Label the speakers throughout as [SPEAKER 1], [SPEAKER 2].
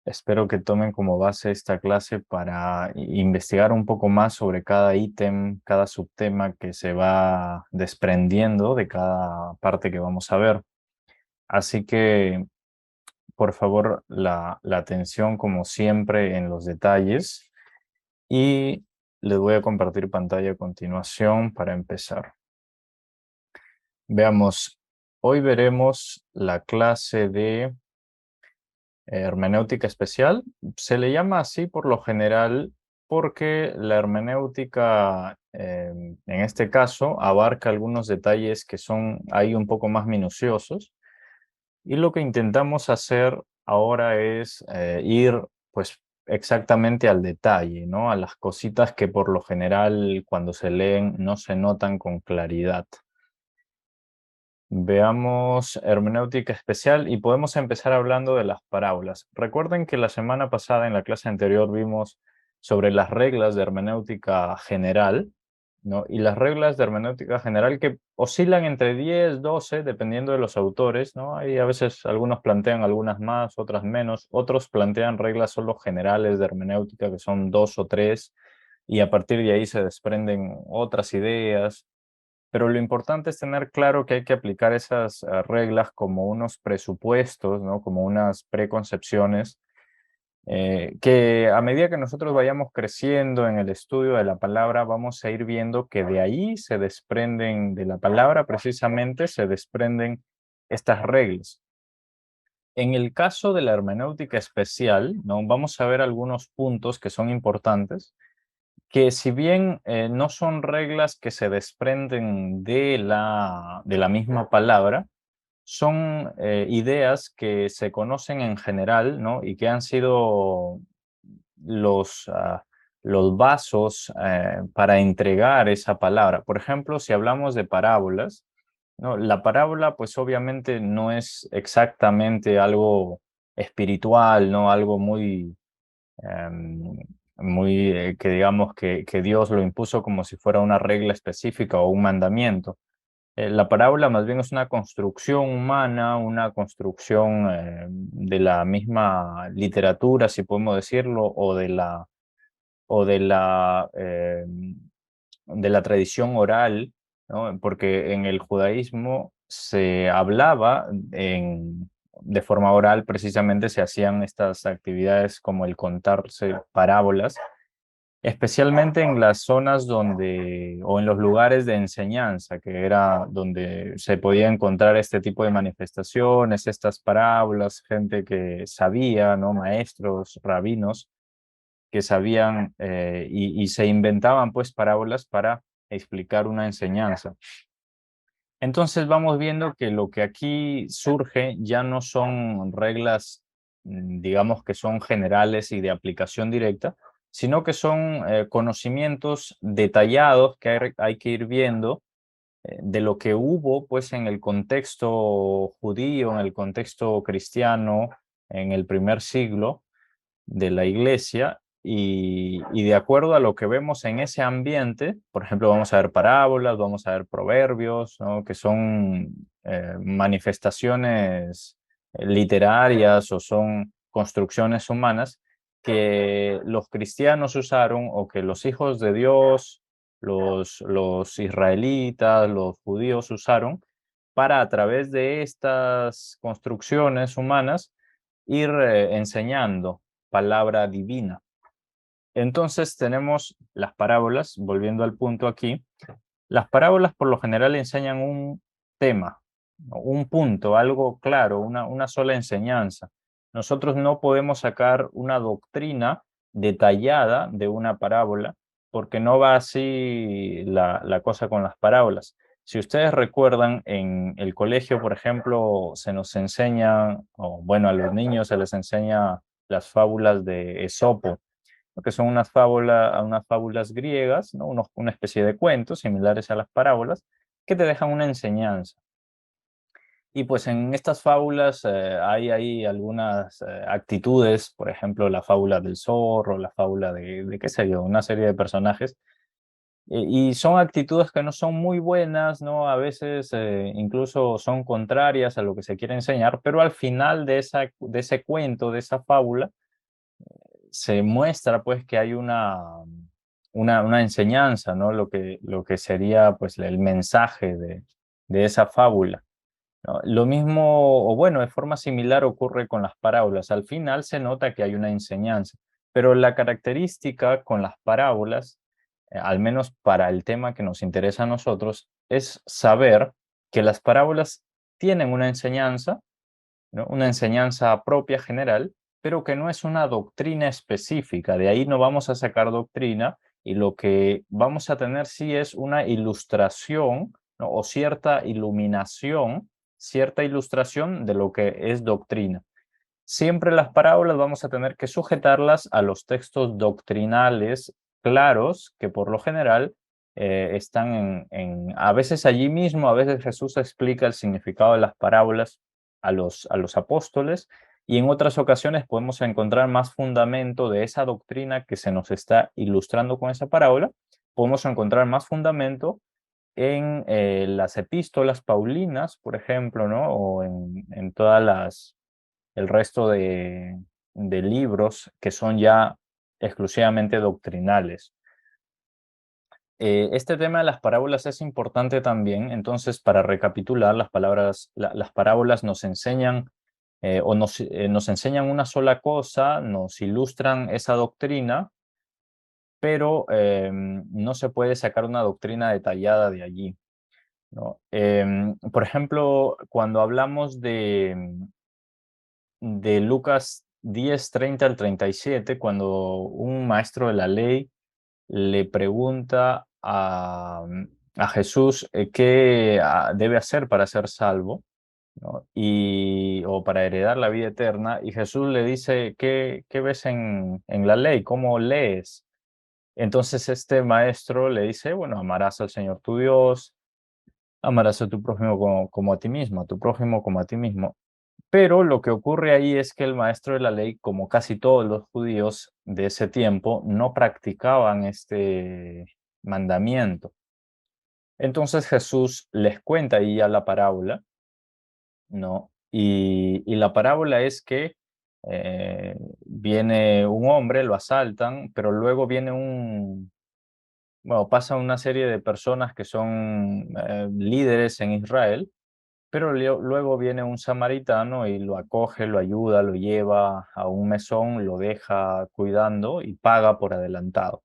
[SPEAKER 1] Espero que tomen como base esta clase para investigar un poco más sobre cada ítem, cada subtema que se va desprendiendo de cada parte que vamos a ver. Así que, por favor, la atención como siempre en los detalles y les voy a compartir pantalla a continuación para empezar. Veamos, hoy veremos la clase de hermenéutica especial. Se le llama así por lo general porque la hermenéutica, en este caso, abarca algunos detalles que son ahí un poco más minuciosos. Y lo que intentamos hacer ahora es ir pues exactamente al detalle, ¿no? A las cositas que por lo general cuando se leen no se notan con claridad. Veamos hermenéutica especial y podemos empezar hablando de las parábolas. Recuerden que la semana pasada en la clase anterior vimos sobre las reglas de hermenéutica general, ¿no? Y las reglas de hermenéutica general que oscilan entre 10, 12, dependiendo de los autores, ¿no? Hay a veces algunos plantean algunas más, otras menos, otros plantean reglas solo generales de hermenéutica que son 2 o 3 y a partir de ahí se desprenden otras ideas, pero lo importante es tener claro que hay que aplicar esas reglas como unos presupuestos, ¿no? Como unas preconcepciones, que a medida que nosotros vayamos creciendo en el estudio de la palabra, vamos a ir viendo que de ahí se desprenden, de la palabra precisamente, se desprenden estas reglas. En el caso de la hermenéutica especial, ¿no? Vamos a ver algunos puntos que son importantes que si bien no son reglas que se desprenden de la misma palabra, son ideas que se conocen en general, ¿no? Y que han sido los, los vasos para entregar esa palabra. Por ejemplo, si hablamos de parábolas, ¿no? La parábola, pues obviamente no es exactamente algo espiritual, ¿no? Algo muy em, que digamos que Dios lo impuso como si fuera una regla específica o un mandamiento. La parábola más bien es una construcción humana, una construcción de la misma literatura, si podemos decirlo, o de la tradición oral, ¿no? Porque en el judaísmo se hablaba de forma oral, precisamente se hacían estas actividades como el contarse parábolas, especialmente en las zonas donde, o en los lugares de enseñanza, que era donde se podía encontrar este tipo de manifestaciones, estas parábolas, gente que sabía, ¿no? Maestros, rabinos, que sabían y se inventaban pues parábolas para explicar una enseñanza. Entonces vamos viendo que lo que aquí surge ya no son reglas, digamos que son generales y de aplicación directa, sino que son conocimientos detallados que hay que ir viendo de lo que hubo pues en el contexto judío, en el contexto cristiano, en el primer siglo de la iglesia y de acuerdo a lo que vemos en ese ambiente, por ejemplo, vamos a ver parábolas, vamos a ver proverbios, ¿no? Que son manifestaciones literarias o son construcciones humanas que los cristianos usaron o que los hijos de Dios, los israelitas, los judíos usaron para a través de estas construcciones humanas ir enseñando palabra divina. Entonces tenemos las parábolas, volviendo al punto aquí. Las parábolas por lo general enseñan un tema, ¿no? Un punto, algo claro, una sola enseñanza. Nosotros no podemos sacar una doctrina detallada de una parábola porque no va así la cosa con las parábolas. Si ustedes recuerdan, en el colegio, por ejemplo, se nos enseña, o bueno, a los niños se les enseña las fábulas de Esopo, ¿no? Que son unas fábulas griegas, ¿no? Una especie de cuentos similares a las parábolas que te dejan una enseñanza. Y pues en estas fábulas hay ahí algunas actitudes, por ejemplo, la fábula del zorro, la fábula de qué sé yo, una serie de personajes. Y son actitudes que no son muy buenas, ¿no? A veces incluso son contrarias a lo que se quiere enseñar, pero al final de ese cuento, de esa fábula, se muestra pues que hay una enseñanza, ¿no? Lo que sería pues el mensaje de esa fábula, ¿no? Lo mismo, o bueno, de forma similar ocurre con las parábolas. Al final se nota que hay una enseñanza, pero la característica con las parábolas, al menos para el tema que nos interesa a nosotros, es saber que las parábolas tienen una enseñanza, ¿no? Una enseñanza propia general, pero que no es una doctrina específica. De ahí no vamos a sacar doctrina y lo que vamos a tener sí es una ilustración, ¿no? O cierta ilustración de lo que es doctrina. Siempre las parábolas vamos a tener que sujetarlas a los textos doctrinales claros que por lo general están a veces allí mismo, a veces Jesús explica el significado de las parábolas a los apóstoles y en otras ocasiones podemos encontrar más fundamento de esa doctrina que se nos está ilustrando con esa parábola. Podemos encontrar más fundamento en las epístolas paulinas, por ejemplo, ¿no? O en todas el resto de libros que son ya exclusivamente doctrinales. Este tema de las parábolas es importante también, entonces, para recapitular, las parábolas nos enseñan nos enseñan una sola cosa, nos ilustran esa doctrina, pero no se puede sacar una doctrina detallada de allí, ¿no? Por ejemplo, cuando hablamos de Lucas 10:30 al 37, cuando un maestro de la ley le pregunta a Jesús qué debe hacer para ser salvo, ¿no? O para heredar la vida eterna, y Jesús le dice, ¿qué ves en la ley? ¿Cómo lees? Entonces este maestro le dice, bueno, amarás al Señor tu Dios, amarás a tu prójimo como a ti mismo, a tu prójimo como a ti mismo. Pero lo que ocurre ahí es que el maestro de la ley, como casi todos los judíos de ese tiempo, no practicaban este mandamiento. Entonces Jesús les cuenta ahí ya la parábola, ¿no? Y la parábola es que viene un hombre, lo asaltan, pero luego viene bueno, pasa una serie de personas que son líderes en Israel, pero luego viene un samaritano y lo acoge, lo ayuda, lo lleva a un mesón, lo deja cuidando y paga por adelantado.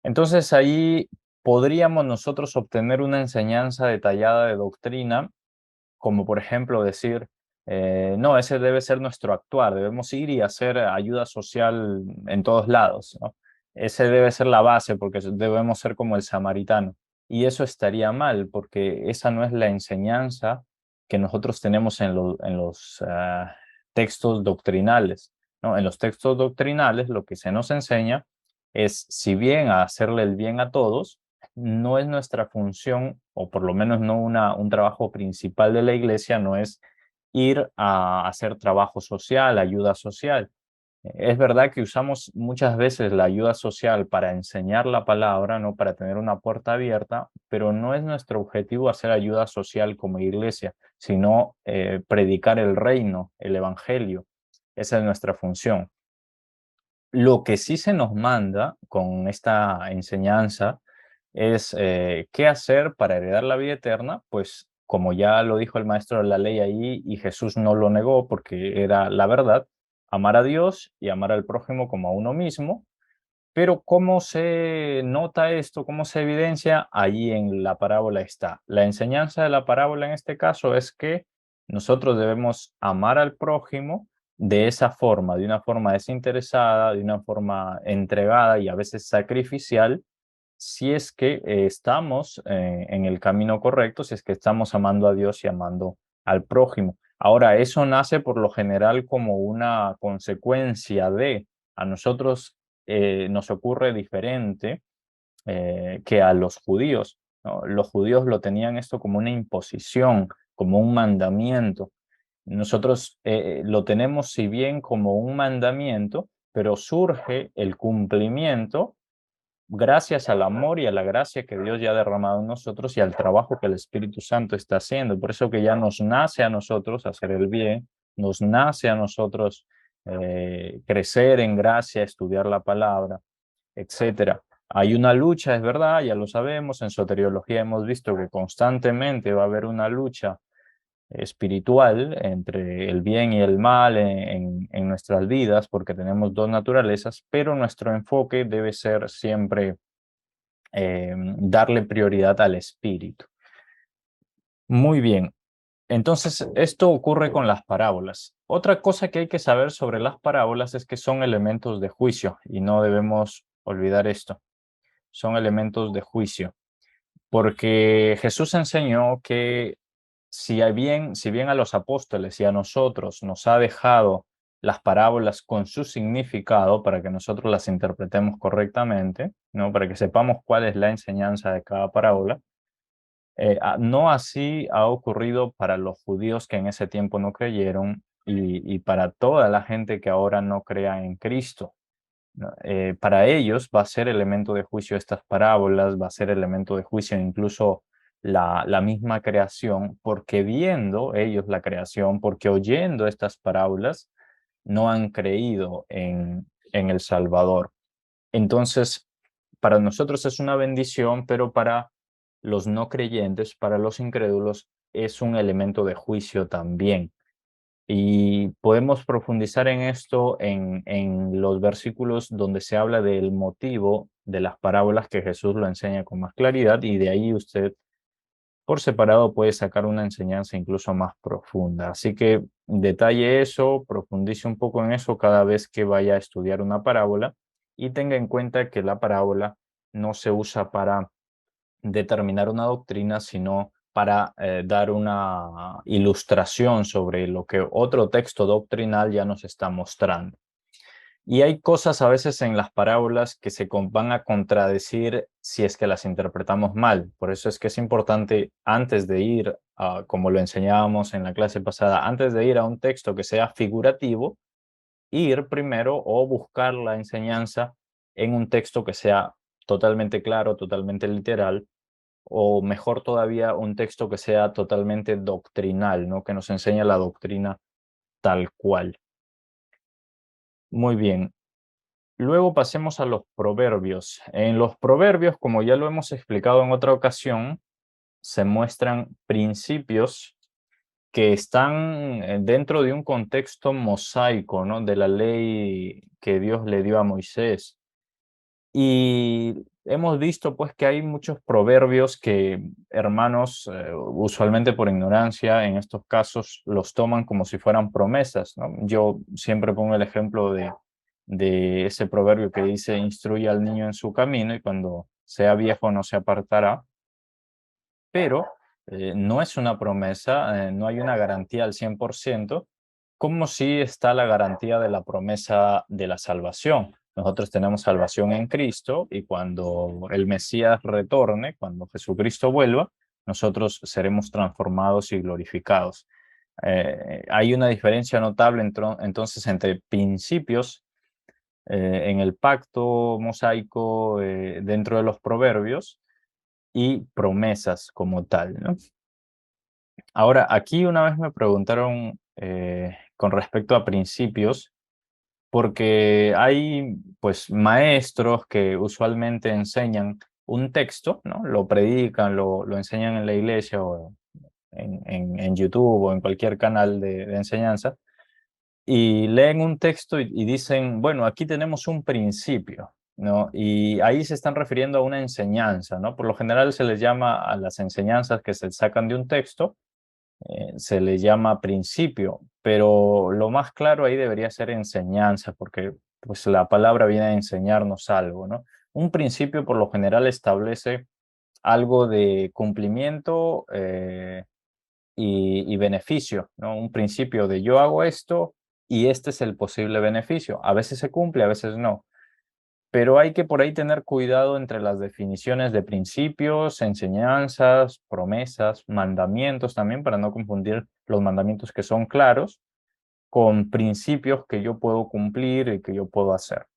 [SPEAKER 1] Entonces ahí podríamos nosotros obtener una enseñanza detallada de doctrina, como por ejemplo decir, no, ese debe ser nuestro actuar, debemos ir y hacer ayuda social en todos lados, ¿no? Ese debe ser la base porque debemos ser como el samaritano. Y eso estaría mal porque esa no es la enseñanza que nosotros tenemos en los textos doctrinales, ¿no? En los textos doctrinales lo que se nos enseña es, si bien a hacerle el bien a todos, no es nuestra función, o por lo menos no un trabajo principal de la iglesia, no es ir a hacer trabajo social, ayuda social. Es verdad que usamos muchas veces la ayuda social para enseñar la palabra, no para tener una puerta abierta, pero no es nuestro objetivo hacer ayuda social como iglesia, sino predicar el reino, el evangelio. Esa es nuestra función. Lo que sí se nos manda con esta enseñanza es qué hacer para heredar la vida eterna, pues como ya lo dijo el maestro de la ley ahí y Jesús no lo negó porque era la verdad, amar a Dios y amar al prójimo como a uno mismo. Pero ¿cómo se nota esto? ¿Cómo se evidencia? Allí en la parábola está. La enseñanza de la parábola en este caso es que nosotros debemos amar al prójimo de esa forma, de una forma desinteresada, de una forma entregada y a veces sacrificial, si es que estamos en el camino correcto, si es que estamos amando a Dios y amando al prójimo. Ahora, eso nace por lo general como una consecuencia de a nosotros nos ocurre diferente que a los judíos, ¿no? Los judíos lo tenían esto como una imposición, como un mandamiento. Nosotros lo tenemos si bien como un mandamiento, pero surge el cumplimiento gracias al amor y a la gracia que Dios ya ha derramado en nosotros y al trabajo que el Espíritu Santo está haciendo. Por eso que ya nos nace a nosotros hacer el bien, nos nace a nosotros crecer en gracia, estudiar la palabra, etcétera. Hay una lucha, es verdad, ya lo sabemos, en soteriología hemos visto que constantemente va a haber una lucha espiritual entre el bien y el mal en nuestras vidas, porque tenemos dos naturalezas, pero nuestro enfoque debe ser siempre darle prioridad al espíritu. Muy bien, entonces esto ocurre con las parábolas. Otra cosa que hay que saber sobre las parábolas es que son elementos de juicio y no debemos olvidar esto. Son elementos de juicio, porque Jesús enseñó que si bien a los apóstoles y a nosotros nos ha dejado las parábolas con su significado para que nosotros las interpretemos correctamente, ¿no? Para que sepamos cuál es la enseñanza de cada parábola, no así ha ocurrido para los judíos que en ese tiempo no creyeron y para toda la gente que ahora no crea en Cristo, ¿no? Para ellos va a ser elemento de juicio estas parábolas, va a ser elemento de juicio incluso la misma creación, porque viendo ellos la creación, porque oyendo estas parábolas, no han creído en el Salvador. Entonces, para nosotros es una bendición, pero para los no creyentes, para los incrédulos, es un elemento de juicio también. Y podemos profundizar en esto en los versículos donde se habla del motivo de las parábolas que Jesús lo enseña con más claridad y de ahí usted por separado puede sacar una enseñanza incluso más profunda. Así que detalle eso, profundice un poco en eso cada vez que vaya a estudiar una parábola y tenga en cuenta que la parábola no se usa para determinar una doctrina, sino para dar una ilustración sobre lo que otro texto doctrinal ya nos está mostrando. Y hay cosas a veces en las parábolas que van a contradecir si es que las interpretamos mal. Por eso es que es importante antes de ir, como lo enseñábamos en la clase pasada, antes de ir a un texto que sea figurativo, ir primero o buscar la enseñanza en un texto que sea totalmente claro, totalmente literal, o mejor todavía, un texto que sea totalmente doctrinal, ¿no? Que nos enseñe la doctrina tal cual. Muy bien. Luego pasemos a los proverbios. En los proverbios, como ya lo hemos explicado en otra ocasión, se muestran principios que están dentro de un contexto mosaico, ¿no? De la ley que Dios le dio a Moisés. Y hemos visto pues que hay muchos proverbios que hermanos, usualmente por ignorancia, en estos casos los toman como si fueran promesas, ¿no? Yo siempre pongo el ejemplo de ese proverbio que dice, instruye al niño en su camino y cuando sea viejo no se apartará, pero no es una promesa, no hay una garantía al 100%, como si está la garantía de la promesa de la salvación. Nosotros tenemos salvación en Cristo y cuando el Mesías retorne, cuando Jesucristo vuelva, nosotros seremos transformados y glorificados. Hay una diferencia notable entonces entre principios en el pacto mosaico dentro de los proverbios y promesas como tal, ¿no? Ahora, aquí una vez me preguntaron con respecto a principios, porque hay pues maestros que usualmente enseñan un texto, ¿no? Lo predican, lo enseñan en la iglesia o en YouTube o en cualquier canal de enseñanza, y leen un texto y dicen, bueno, aquí tenemos un principio, ¿no? Y ahí se están refiriendo a una enseñanza, ¿no? Por lo general se les llama a las enseñanzas que se sacan de un texto, se les llama principio, pero lo más claro ahí debería ser enseñanza, porque pues la palabra viene a enseñarnos algo, ¿no? Un principio por lo general establece algo de cumplimiento y beneficio, ¿no? Un principio de yo hago esto y este es el posible beneficio. A veces se cumple, a veces no. Pero hay que por ahí tener cuidado entre las definiciones de principios, enseñanzas, promesas, mandamientos también, para no confundir los mandamientos que son claros con principios que yo puedo cumplir y que yo puedo hacer.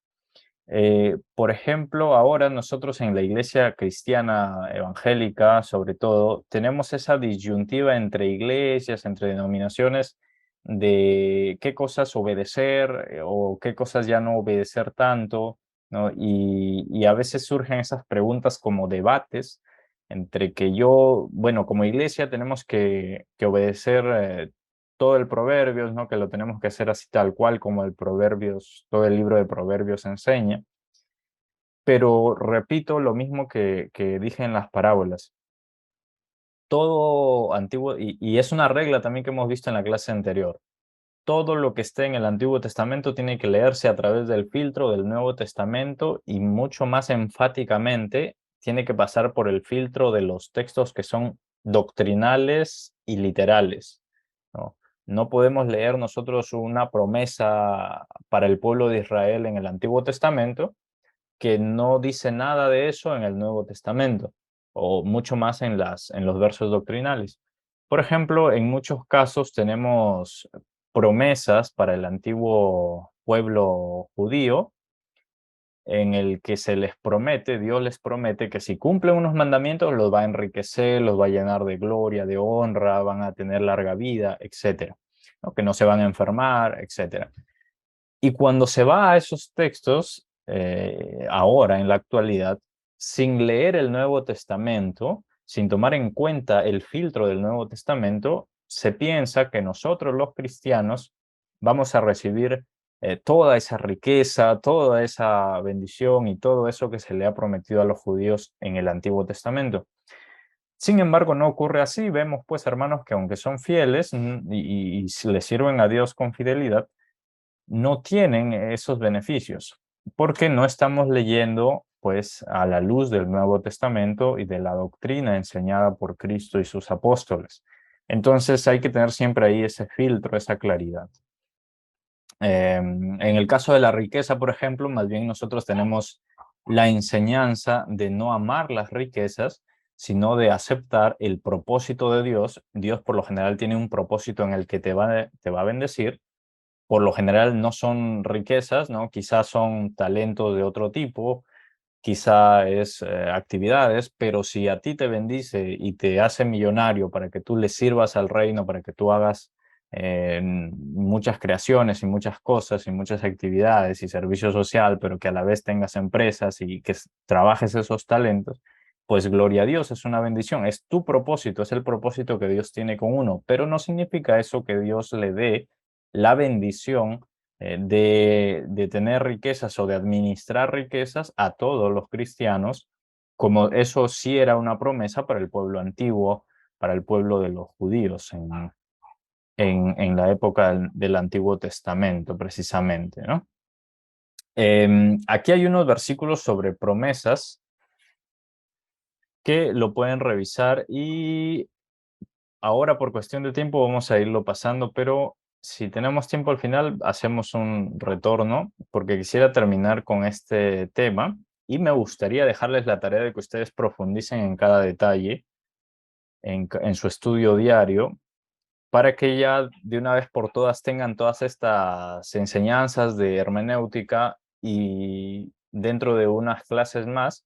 [SPEAKER 1] Por ejemplo, ahora nosotros en la iglesia cristiana evangélica, sobre todo, tenemos esa disyuntiva entre iglesias, entre denominaciones, de qué cosas obedecer o qué cosas ya no obedecer tanto, ¿no? Y a veces surgen esas preguntas como debates entre que yo, bueno, como iglesia tenemos que obedecer todo el Proverbios, ¿no? Que lo tenemos que hacer así tal cual como el Proverbios, todo el libro de Proverbios enseña. Pero repito lo mismo que dije en las parábolas. Todo antiguo, y es una regla también que hemos visto en la clase anterior. Todo lo que esté en el Antiguo Testamento tiene que leerse a través del filtro del Nuevo Testamento y mucho más enfáticamente tiene que pasar por el filtro de los textos que son doctrinales y literales, ¿no? No podemos leer nosotros una promesa para el pueblo de Israel en el Antiguo Testamento que no dice nada de eso en el Nuevo Testamento, o mucho más en los versos doctrinales. Por ejemplo, en muchos casos tenemos promesas para el antiguo pueblo judío en el que se les promete, Dios les promete que si cumplen unos mandamientos los va a enriquecer, los va a llenar de gloria, de honra, van a tener larga vida, etcétera, ¿no? Que no se van a enfermar, etcétera. Y cuando se va a esos textos, ahora en la actualidad, sin leer el Nuevo Testamento, sin tomar en cuenta el filtro del Nuevo Testamento, se piensa que nosotros los cristianos vamos a recibir toda esa riqueza, toda esa bendición y todo eso que se le ha prometido a los judíos en el Antiguo Testamento. Sin embargo, no ocurre así. Vemos, pues, hermanos, que aunque son fieles y le sirven a Dios con fidelidad, no tienen esos beneficios, porque no estamos leyendo pues a la luz del Nuevo Testamento y de la doctrina enseñada por Cristo y sus apóstoles. Entonces hay que tener siempre ahí ese filtro, esa claridad. En el caso de la riqueza, por ejemplo, más bien nosotros tenemos la enseñanza de no amar las riquezas, sino de aceptar el propósito de Dios. Dios por lo general tiene un propósito en el que te va a bendecir. Por lo general no son riquezas, ¿no? Quizás son talentos de otro tipo, quizá es actividades, pero si a ti te bendice y te hace millonario para que tú le sirvas al reino, para que tú hagas muchas creaciones y muchas cosas y muchas actividades y servicio social, pero que a la vez tengas empresas y que trabajes esos talentos, pues gloria a Dios, es una bendición, es tu propósito, es el propósito que Dios tiene con uno, pero no significa eso que Dios le dé la bendición de tener riquezas o de administrar riquezas a todos los cristianos, como eso sí era una promesa para el pueblo antiguo, para el pueblo de los judíos en la época del Antiguo Testamento, precisamente, ¿no? Aquí hay unos versículos sobre promesas que lo pueden revisar y ahora por cuestión de tiempo vamos a irlo pasando, pero si tenemos tiempo al final hacemos un retorno porque quisiera terminar con este tema y me gustaría dejarles la tarea de que ustedes profundicen en cada detalle en su estudio diario para que ya de una vez por todas tengan todas estas enseñanzas de hermenéutica y dentro de unas clases más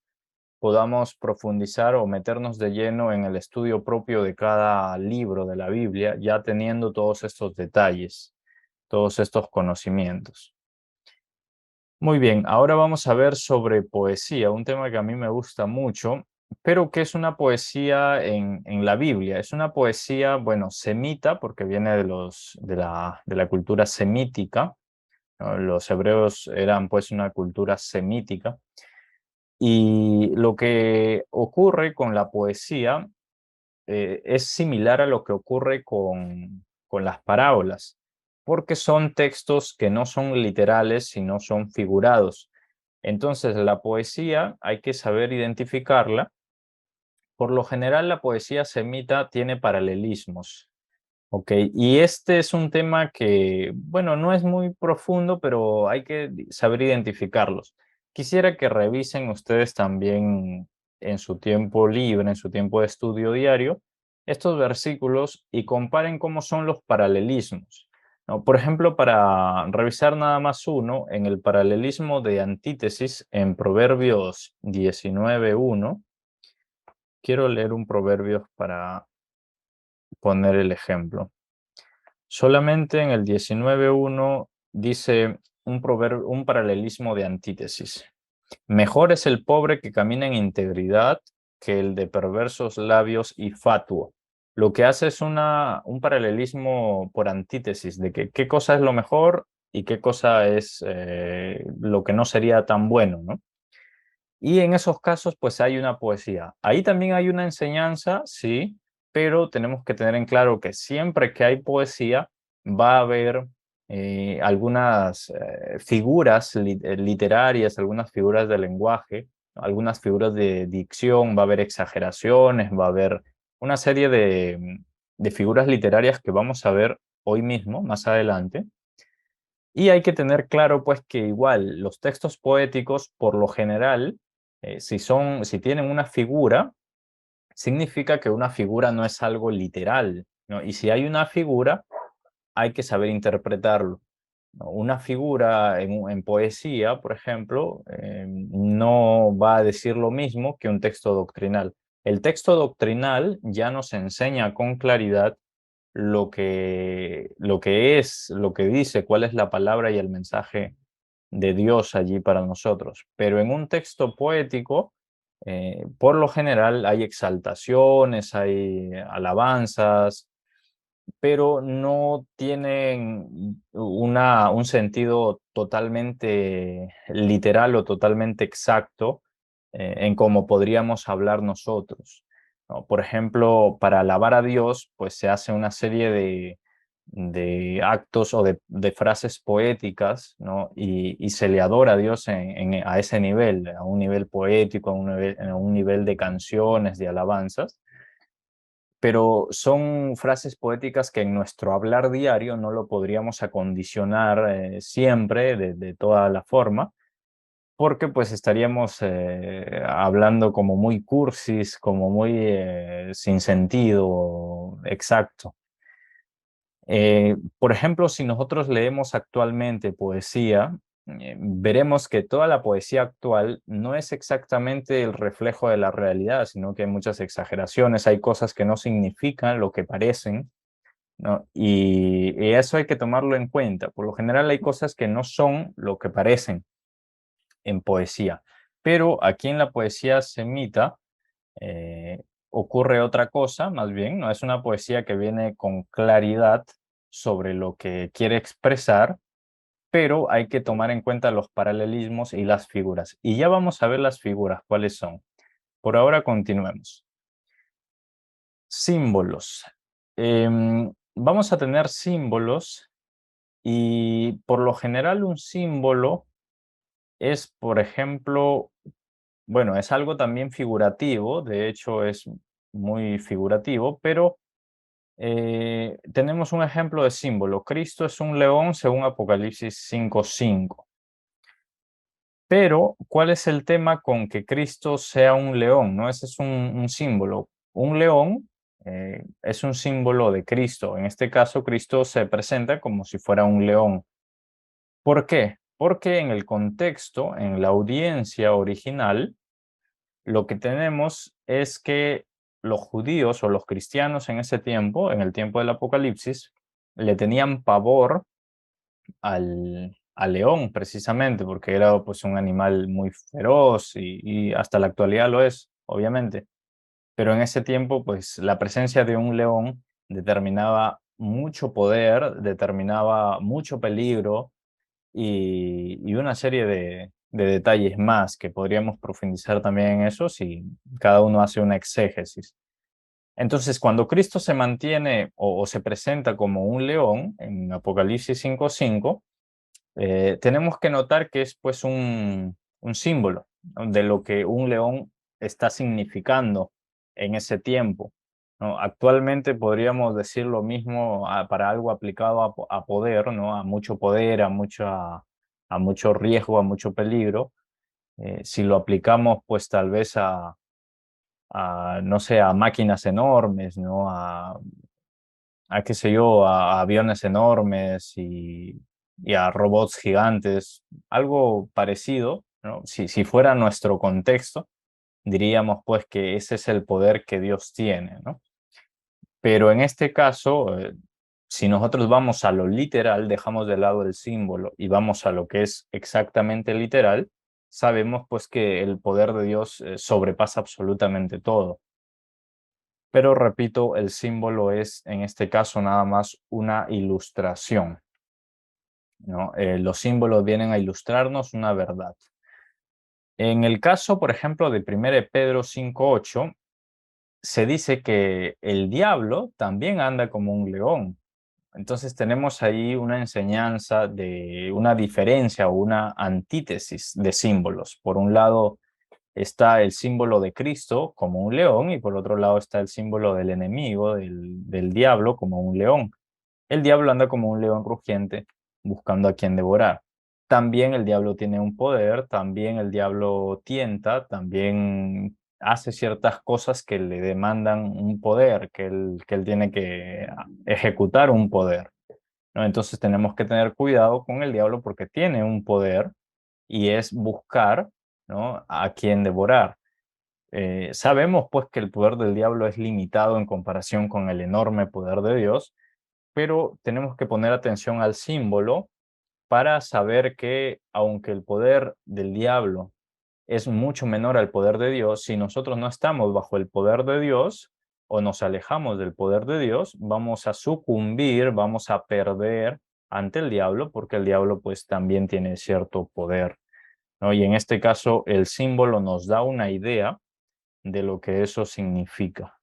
[SPEAKER 1] podamos profundizar o meternos de lleno en el estudio propio de cada libro de la Biblia, ya teniendo todos estos detalles, todos estos conocimientos. Muy bien, ahora vamos a ver sobre poesía, un tema que a mí me gusta mucho, pero que es una poesía en la Biblia. Es una poesía, bueno, semita, porque viene de la cultura semítica, ¿no? Los hebreos eran pues una cultura semítica. Y lo que ocurre con la poesía es similar a lo que ocurre con las parábolas, porque son textos que no son literales, sino son figurados. Entonces, la poesía hay que saber identificarla. Por lo general, la poesía semita tiene paralelismos. Ok, y este es un tema que, bueno, no es muy profundo, pero hay que saber identificarlos. Quisiera que revisen ustedes también en su tiempo libre, en su tiempo de estudio diario, estos versículos y comparen cómo son los paralelismos, ¿no? Por ejemplo, para revisar nada más uno, en el paralelismo de antítesis en Proverbios 19:1, quiero leer un proverbio para poner el ejemplo. Solamente en el 19.1 dice un paralelismo de antítesis. Mejor es el pobre que camina en integridad que el de perversos labios y fatuo. Lo que hace es un paralelismo por antítesis de que qué cosa es lo mejor y qué cosa es lo que no sería tan bueno, ¿no? Y en esos casos, pues hay una poesía. Ahí también hay una enseñanza, sí, pero tenemos que tener en claro que siempre que hay poesía va a haber algunas figuras literarias, algunas figuras de lenguaje, algunas figuras de dicción, va a haber exageraciones, va a haber una serie de figuras literarias que vamos a ver hoy mismo, más adelante. Y hay que tener claro, pues, que igual los textos poéticos, por lo general, si tienen una figura, significa que una figura no es algo literal, ¿no? Y si hay una figura, hay que saber interpretarlo, ¿no? Una figura en poesía, por ejemplo, no va a decir lo mismo que un texto doctrinal. El texto doctrinal ya nos enseña con claridad lo que dice, cuál es la palabra y el mensaje de Dios allí para nosotros. Pero en un texto poético, por lo general hay exaltaciones, hay alabanzas, pero no tienen un sentido totalmente literal o totalmente exacto en cómo podríamos hablar nosotros, ¿no? Por ejemplo, para alabar a Dios, pues se hace una serie de actos o de frases poéticas, ¿no? Y se le adora a Dios a ese nivel, a un nivel poético, a un nivel de canciones, de alabanzas, pero son frases poéticas que en nuestro hablar diario no lo podríamos acondicionar siempre de toda la forma, porque pues estaríamos hablando como muy cursis, como muy sin sentido exacto. Por ejemplo, si nosotros leemos actualmente poesía, veremos que toda la poesía actual no es exactamente el reflejo de la realidad, sino que hay muchas exageraciones, hay cosas que no significan lo que parecen, ¿no? Y eso hay que tomarlo en cuenta. Por lo general hay cosas que no son lo que parecen en poesía, pero aquí en la poesía semita eh, ocurre otra cosa, más bien, no es una poesía que viene con claridad sobre lo que quiere expresar, pero hay que tomar en cuenta los paralelismos y las figuras. Y ya vamos a ver las figuras, cuáles son. Por ahora continuemos. Símbolos. Vamos a tener símbolos y por lo general un símbolo es, por ejemplo, bueno, es algo también figurativo, de hecho es muy figurativo, pero tenemos un ejemplo de símbolo. Cristo es un león según Apocalipsis 5:5. Pero, ¿cuál es el tema con que Cristo sea un león? ¿No? Ese es un símbolo. Un león es un símbolo de Cristo. En este caso, Cristo se presenta como si fuera un león. ¿Por qué? Porque en el contexto, en la audiencia original, lo que tenemos es que los judíos o los cristianos en ese tiempo, en el tiempo del Apocalipsis, le tenían pavor al león precisamente, porque era pues un animal muy feroz y hasta la actualidad lo es, obviamente. Pero en ese tiempo, pues la presencia de un león determinaba mucho poder, determinaba mucho peligro y una serie de detalles más que podríamos profundizar también en eso si cada uno hace una exégesis. Entonces, cuando Cristo se mantiene o se presenta como un león en Apocalipsis 5:5, tenemos que notar que es pues un símbolo, ¿no? De lo que un león está significando en ese tiempo, ¿no? Actualmente podríamos decir lo mismo para algo aplicado a poder, ¿no? A mucho poder, a mucho riesgo, a mucho peligro. Si lo aplicamos pues tal vez no sé, a máquinas enormes, ¿no? Qué sé yo, a aviones enormes y a robots gigantes, algo parecido, ¿no? Si fuera nuestro contexto, diríamos pues que ese es el poder que Dios tiene, ¿no? Pero en este caso, si nosotros vamos a lo literal, dejamos de lado el símbolo y vamos a lo que es exactamente literal, sabemos pues que el poder de Dios sobrepasa absolutamente todo. Pero repito, el símbolo es en este caso nada más una ilustración, ¿no? Los símbolos vienen a ilustrarnos una verdad. En el caso, por ejemplo, de 1 Pedro 5:8, se dice que el diablo también anda como un león. Entonces tenemos ahí una enseñanza de una diferencia o una antítesis de símbolos. Por un lado está el símbolo de Cristo como un león y por otro lado está el símbolo del enemigo, del diablo como un león. El diablo anda como un león rugiente buscando a quien devorar. También el diablo tiene un poder, también el diablo tienta, también hace ciertas cosas que le demandan un poder, que él tiene que ejecutar un poder, ¿no? Entonces tenemos que tener cuidado con el diablo porque tiene un poder y es buscar, ¿no?, a quien devorar. Sabemos pues que el poder del diablo es limitado en comparación con el enorme poder de Dios, pero tenemos que poner atención al símbolo para saber que aunque el poder del diablo es mucho menor al poder de Dios, si nosotros no estamos bajo el poder de Dios o nos alejamos del poder de Dios, vamos a sucumbir, vamos a perder ante el diablo, porque el diablo pues también tiene cierto poder, ¿no? Y en este caso el símbolo nos da una idea de lo que eso significa.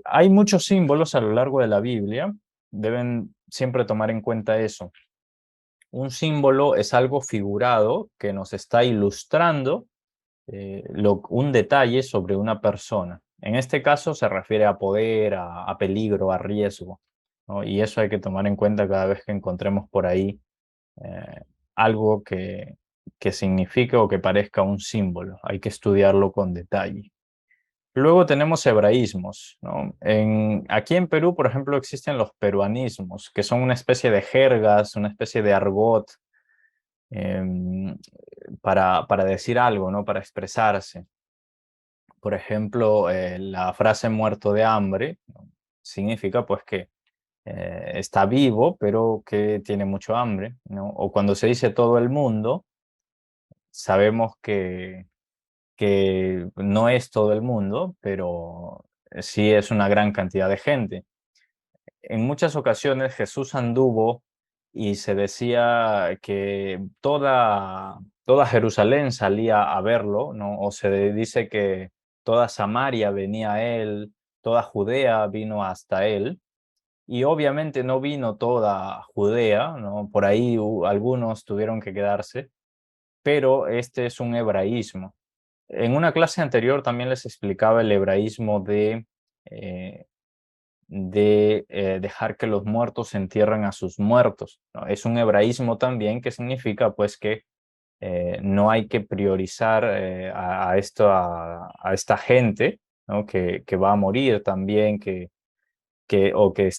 [SPEAKER 1] Hay muchos símbolos a lo largo de la Biblia, deben siempre tomar en cuenta eso. Un símbolo es algo figurado que nos está ilustrando un detalle sobre una persona. En este caso se refiere a poder, a peligro, a riesgo, ¿no? Y eso hay que tomar en cuenta cada vez que encontremos por ahí eh, algo que signifique o que parezca un símbolo. Hay que estudiarlo con detalle. Luego tenemos hebraísmos, ¿no? Aquí en Perú, por ejemplo, existen los peruanismos, que son una especie de jergas, una especie de argot em, para decir algo, ¿no? Para expresarse. Por ejemplo, la frase muerto de hambre, ¿no?, significa pues que está vivo, pero que tiene mucho hambre, ¿no? O cuando se dice todo el mundo, sabemos que no es todo el mundo, pero sí es una gran cantidad de gente. En muchas ocasiones Jesús anduvo y se decía que toda Jerusalén salía a verlo, ¿no? O se dice que toda Samaria venía a él, toda Judea vino hasta él. Y obviamente no vino toda Judea, ¿no? Por ahí algunos tuvieron que quedarse, pero este es un hebraísmo. En una clase anterior también les explicaba el hebraísmo eh, de dejar que los muertos entierren a sus muertos, ¿no? Es un hebraísmo también que significa pues que no hay que priorizar a esta gente, ¿no?, que va a morir también, o que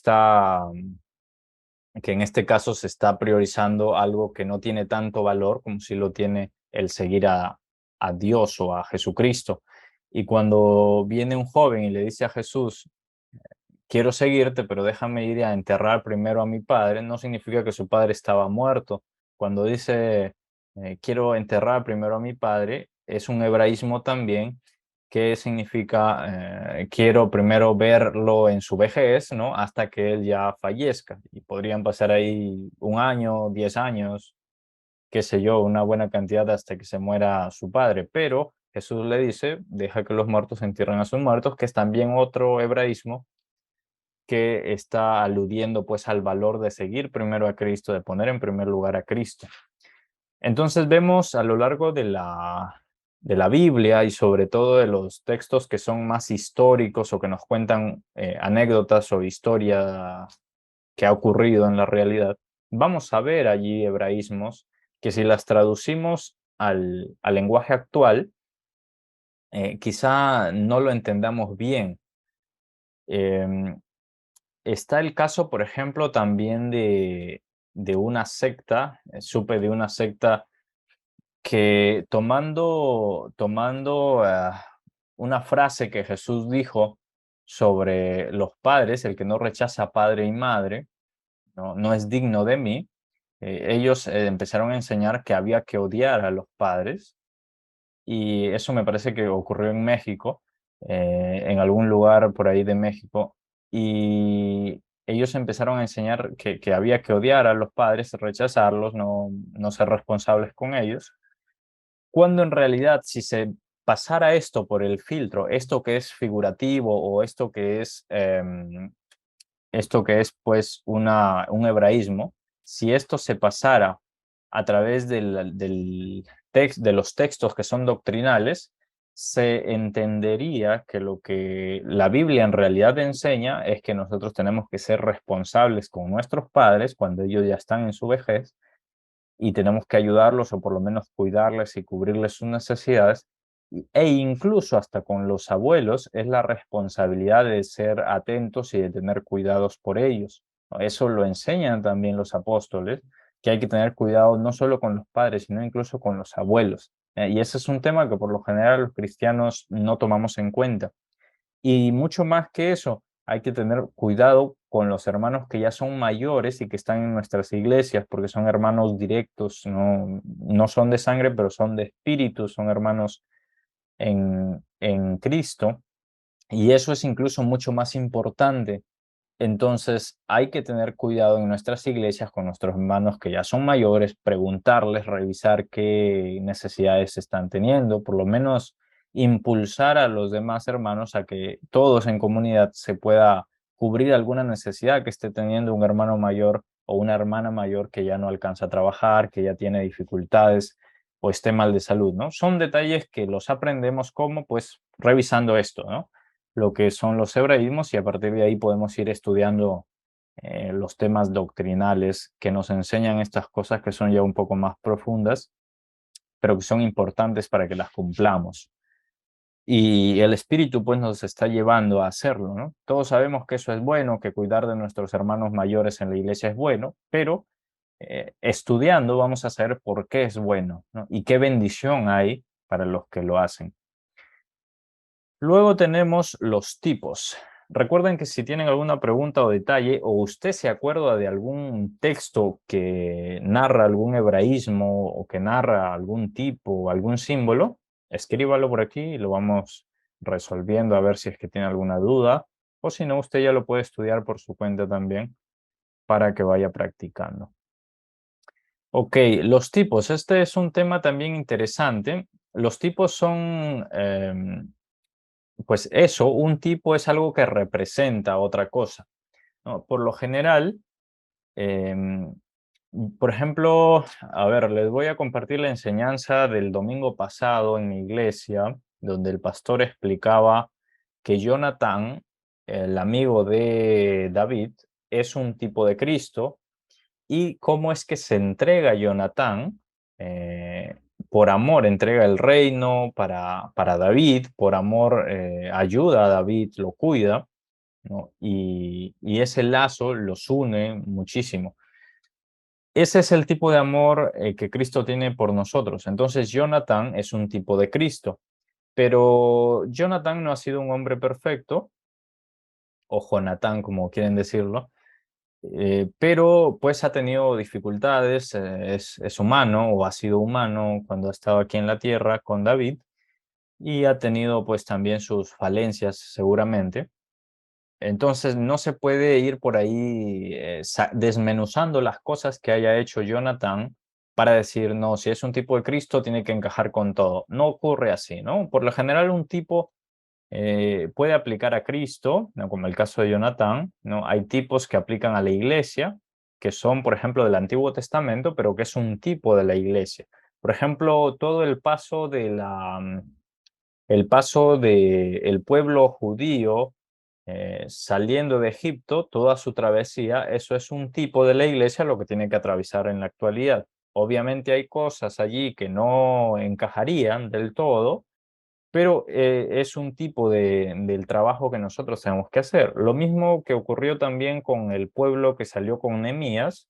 [SPEAKER 1] en este caso se está priorizando algo que no tiene tanto valor como si lo tiene el seguir a Dios o a Jesucristo. Y cuando viene un joven y le dice a Jesús, quiero seguirte, pero déjame ir a enterrar primero a mi padre, no significa que su padre estaba muerto. Cuando dice, quiero enterrar primero a mi padre, es un hebraísmo también que significa, quiero primero verlo en su vejez, ¿no? Hasta que él ya fallezca. Y podrían pasar ahí 1 año, 10 años, qué sé yo, una buena cantidad hasta que se muera su padre. Pero Jesús le dice, deja que los muertos entierren a sus muertos, que es también otro hebraísmo que está aludiendo pues al valor de seguir primero a Cristo, de poner en primer lugar a Cristo. Entonces vemos a lo largo de la Biblia y sobre todo de los textos que son más históricos o que nos cuentan anécdotas o historia que ha ocurrido en la realidad, vamos a ver allí hebraísmos que si las traducimos al lenguaje actual, quizá no lo entendamos bien. Em, Está el caso, por ejemplo, también de una secta, supe de una secta que tomando una frase que Jesús dijo sobre los padres, el que no rechaza padre y madre, no es digno de mí. Ellos empezaron a enseñar que había que odiar a los padres, y eso me parece que ocurrió en México, en algún lugar por ahí de México, y ellos empezaron a enseñar que había que odiar a los padres, rechazarlos, no ser responsables con ellos, cuando en realidad si se pasara esto por el filtro, esto que es figurativo o esto que es pues un hebraísmo, si esto se pasara a través de los textos que son doctrinales, se entendería que lo que la Biblia en realidad enseña es que nosotros tenemos que ser responsables con nuestros padres cuando ellos ya están en su vejez, y tenemos que ayudarlos o por lo menos cuidarles y cubrirles sus necesidades. E incluso hasta con los abuelos es la responsabilidad de ser atentos y de tener cuidados por ellos, ¿no? Eso lo enseñan también los apóstoles, que hay que tener cuidado no solo con los padres, sino incluso con los abuelos. Y ese es un tema que por lo general los cristianos no tomamos en cuenta. Y mucho más que eso, hay que tener cuidado con los hermanos que ya son mayores y que están en nuestras iglesias, porque son hermanos directos, no son de sangre, pero son de espíritu, son hermanos en Cristo. Y eso es incluso mucho más importante. Entonces, hay que tener cuidado en nuestras iglesias con nuestros hermanos que ya son mayores, preguntarles, revisar qué necesidades están teniendo, por lo menos impulsar a los demás hermanos a que todos en comunidad se pueda cubrir alguna necesidad que esté teniendo un hermano mayor o una hermana mayor que ya no alcanza a trabajar, que ya tiene dificultades o esté mal de salud, ¿no? Son detalles que los aprendemos como, pues, revisando esto, ¿no? Lo que son los hebraísmos, y a partir de ahí podemos ir estudiando los temas doctrinales que nos enseñan estas cosas que son ya un poco más profundas, pero que son importantes para que las cumplamos. Y el Espíritu pues nos está llevando a hacerlo, ¿no? Todos sabemos que eso es bueno, que cuidar de nuestros hermanos mayores en la iglesia es bueno, pero estudiando vamos a saber por qué es bueno, ¿no? Y qué bendición hay para los que lo hacen. Luego tenemos los tipos. Recuerden que si tienen alguna pregunta o detalle, o usted se acuerda de algún texto que narra algún hebraísmo o que narra algún tipo o algún símbolo, escríbalo por aquí y lo vamos resolviendo a ver si es que tiene alguna duda, o si no, usted ya lo puede estudiar por su cuenta también para que vaya practicando. Ok, los tipos. Este es un tema también interesante. Los tipos son pues eso, un tipo es algo que representa otra cosa, ¿no? Por lo general, em, por ejemplo, a ver, les voy a compartir la enseñanza del domingo pasado en mi iglesia, donde el pastor explicaba que Jonatán, el amigo de David, es un tipo de Cristo, y cómo es que se entrega Jonatán, eh, por amor entrega el reino para David, por amor ayuda a David, lo cuida, ¿no? Y ese lazo los une muchísimo. Ese es el tipo de amor que Cristo tiene por nosotros. Entonces Jonatán es un tipo de Cristo, pero Jonatán no ha sido un hombre perfecto, o Jonatán como quieren decirlo, pero pues ha tenido dificultades, es humano o ha sido humano cuando ha estado aquí en la tierra con David, y ha tenido pues también sus falencias seguramente. Entonces no se puede ir por ahí desmenuzando las cosas que haya hecho Jonathan para decir, no, si es un tipo de Cristo tiene que encajar con todo. No ocurre así, ¿no? Por lo general un tipo puede aplicar a Cristo, ¿no? Como el caso de Jonatán, ¿no? Hay tipos que aplican a la iglesia, que son, por ejemplo, del Antiguo Testamento, pero que es un tipo de la iglesia. Por ejemplo, todo el paso de el pueblo judío saliendo de Egipto, toda su travesía, eso es un tipo de la iglesia lo que tiene que atravesar en la actualidad. Obviamente hay cosas allí que no encajarían del todo, pero es un tipo del trabajo que nosotros tenemos que hacer. Lo mismo que ocurrió también con el pueblo que salió con Nehemías,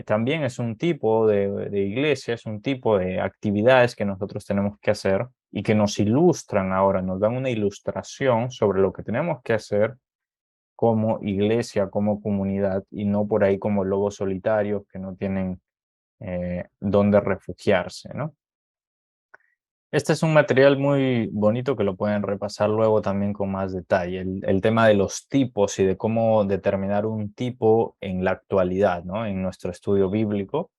[SPEAKER 1] también es un tipo de iglesia, es un tipo de actividades que nosotros tenemos que hacer y que nos ilustran ahora, nos dan una ilustración sobre lo que tenemos que hacer como iglesia, como comunidad, y no por ahí como lobos solitarios que no tienen dónde refugiarse, ¿no? Este es un material muy bonito que lo pueden repasar luego también con más detalle. El tema de los tipos y de cómo determinar un tipo en la actualidad, ¿no? En nuestro estudio bíblico.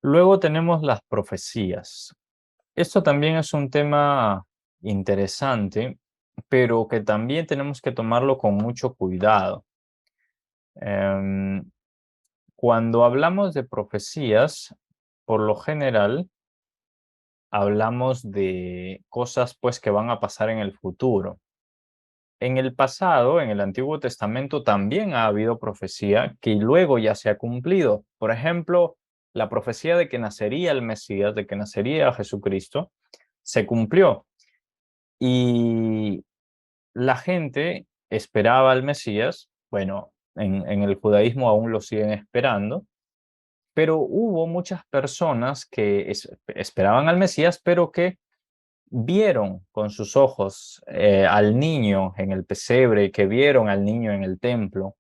[SPEAKER 1] Luego tenemos las profecías. Esto también es un tema interesante, pero que también tenemos que tomarlo con mucho cuidado. Em, Cuando hablamos de profecías, por lo general, hablamos de cosas pues que van a pasar en el futuro. En el pasado, en el Antiguo Testamento, también ha habido profecía que luego ya se ha cumplido. Por ejemplo, la profecía de que nacería el Mesías, de que nacería Jesucristo, se cumplió. Y la gente esperaba al Mesías. Bueno, en el judaísmo aún lo siguen esperando, pero hubo muchas personas que esperaban al Mesías, pero que vieron con sus ojos al niño en el pesebre, que vieron al niño en el templo.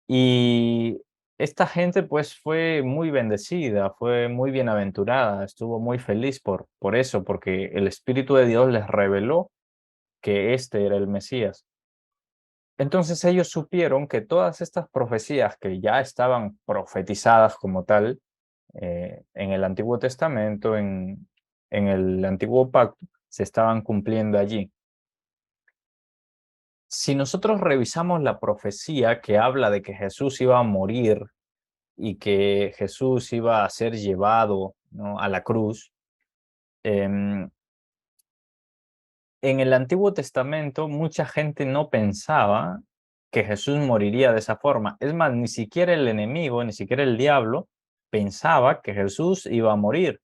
[SPEAKER 1] Y esta gente pues fue muy bendecida, fue muy bienaventurada, estuvo muy feliz por eso, porque el Espíritu de Dios les reveló que este era el Mesías. Entonces ellos supieron que todas estas profecías que ya estaban profetizadas como tal en el Antiguo Testamento, en el Antiguo Pacto, se estaban cumpliendo allí. Si nosotros revisamos la profecía que habla de que Jesús iba a morir y que Jesús iba a ser llevado, ¿no?, a la cruz, em, en el Antiguo Testamento mucha gente no pensaba que Jesús moriría de esa forma. Es más, ni siquiera el enemigo, ni siquiera el diablo pensaba que Jesús iba a morir.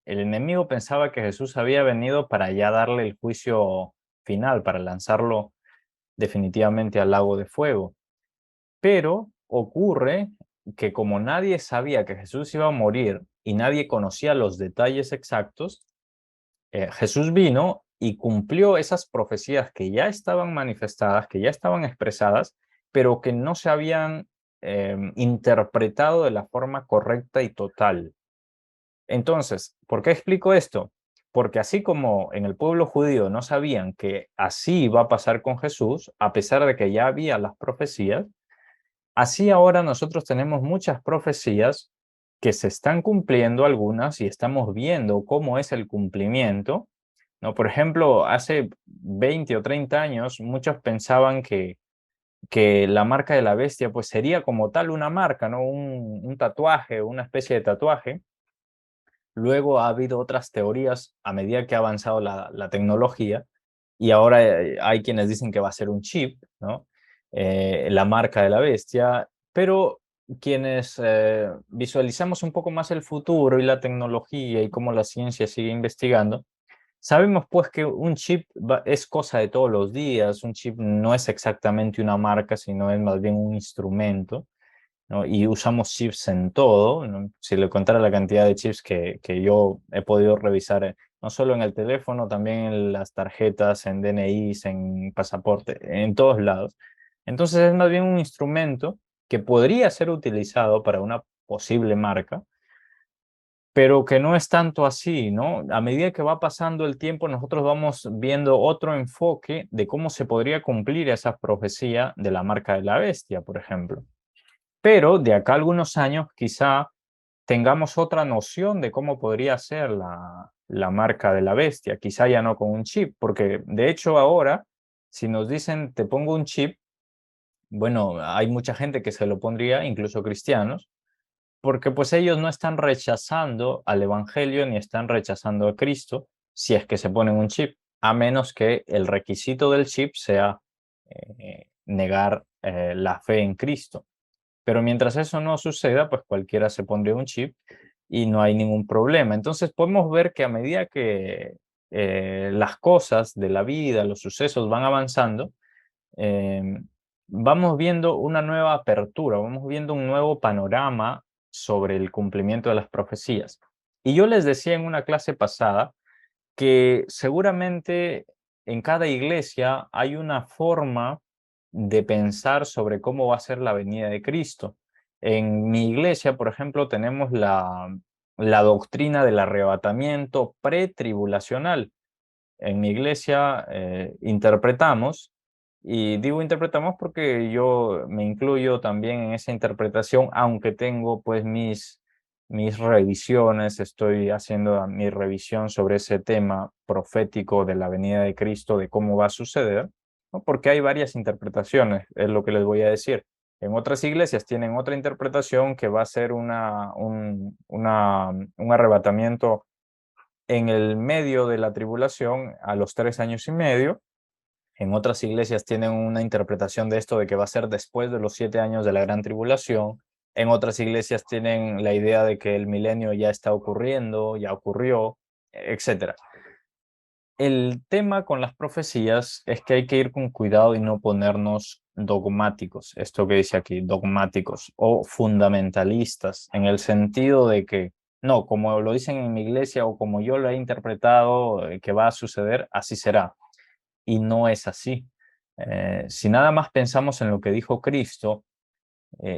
[SPEAKER 1] El enemigo pensaba que Jesús había venido para ya darle el juicio final, para lanzarlo definitivamente al lago de fuego. Pero ocurre que como nadie sabía que Jesús iba a morir y nadie conocía los detalles exactos, Jesús vino y cumplió esas profecías que ya estaban manifestadas, que ya estaban expresadas, pero que no se habían interpretado de la forma correcta y total. Entonces, ¿por qué explico esto? Porque así como en el pueblo judío no sabían que así iba a pasar con Jesús, a pesar de que ya había las profecías, así ahora nosotros tenemos muchas profecías que se están cumpliendo algunas y estamos viendo cómo es el cumplimiento, ¿no? Por ejemplo, hace 20 o 30 años muchos pensaban que la marca de la bestia pues sería como tal una marca, ¿no? Un tatuaje, una especie de tatuaje. Luego ha habido otras teorías a medida que ha avanzado la tecnología y ahora hay quienes dicen que va a ser un chip, ¿no? La marca de la bestia, pero quienes visualizamos un poco más el futuro y la tecnología y cómo la ciencia sigue investigando, sabemos pues que un chip es cosa de todos los días, un chip no es exactamente una marca, sino es más bien un instrumento, ¿no? Y usamos chips en todo, ¿no? Si le contara la cantidad de chips que yo he podido revisar, no solo en el teléfono, también en las tarjetas, en DNIs, en pasaporte, en todos lados. Entonces es más bien un instrumento que podría ser utilizado para una posible marca, pero que no es tanto así, ¿no? A medida que va pasando el tiempo, nosotros vamos viendo otro enfoque de cómo se podría cumplir esa profecía de la marca de la bestia, por ejemplo. Pero de acá a algunos años quizá tengamos otra noción de cómo podría ser la marca de la bestia, quizá ya no con un chip, porque de hecho ahora, si nos dicen te pongo un chip, bueno, hay mucha gente que se lo pondría, incluso cristianos, porque pues ellos no están rechazando al evangelio ni están rechazando a Cristo si es que se ponen un chip, a menos que el requisito del chip sea negar la fe en Cristo. Pero mientras eso no suceda, pues cualquiera se pondría un chip y no hay ningún problema. Entonces podemos ver que a medida que las cosas de la vida, los sucesos van avanzando, vamos viendo una nueva apertura, vamos viendo un nuevo panorama sobre el cumplimiento de las profecías. Y yo les decía en una clase pasada que seguramente en cada iglesia hay una forma de pensar sobre cómo va a ser la venida de Cristo. En mi iglesia, por ejemplo, tenemos la doctrina del arrebatamiento pretribulacional. En mi iglesia interpretamos, y digo interpretamos porque yo me incluyo también en esa interpretación, aunque tengo pues mis revisiones, estoy haciendo mi revisión sobre ese tema profético de la venida de Cristo, de cómo va a suceder, ¿no? Porque hay varias interpretaciones, es lo que les voy a decir. En otras iglesias tienen otra interpretación que va a ser un arrebatamiento en el medio de la tribulación a los 3 años y medio. En otras iglesias tienen una interpretación de esto de que va a ser después de los 7 años de la gran tribulación. En otras iglesias tienen la idea de que el milenio ya está ocurriendo, ya ocurrió, etcétera. El tema con las profecías es que hay que ir con cuidado y no ponernos dogmáticos, esto que dice aquí, dogmáticos o fundamentalistas, en el sentido de que, no, como lo dicen en mi iglesia o como yo lo he interpretado que va a suceder, así será. Y no es así. Si nada más pensamos en lo que dijo Cristo,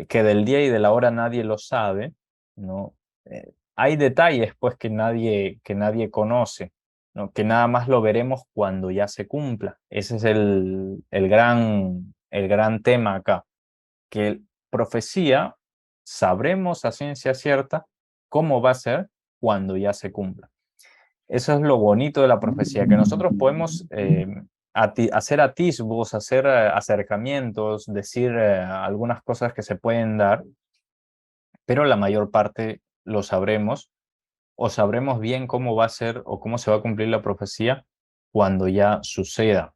[SPEAKER 1] que del día y de la hora nadie lo sabe, ¿no? Hay detalles pues que nadie conoce, ¿no? Que nada más lo veremos cuando ya se cumpla. Ese es el gran tema acá, que profecía sabremos a ciencia cierta cómo va a ser cuando ya se cumpla. Eso es lo bonito de la profecía, que nosotros podemos hacer atisbos, hacer acercamientos, decir algunas cosas que se pueden dar, pero la mayor parte lo sabremos o sabremos bien cómo va a ser o cómo se va a cumplir la profecía cuando ya suceda.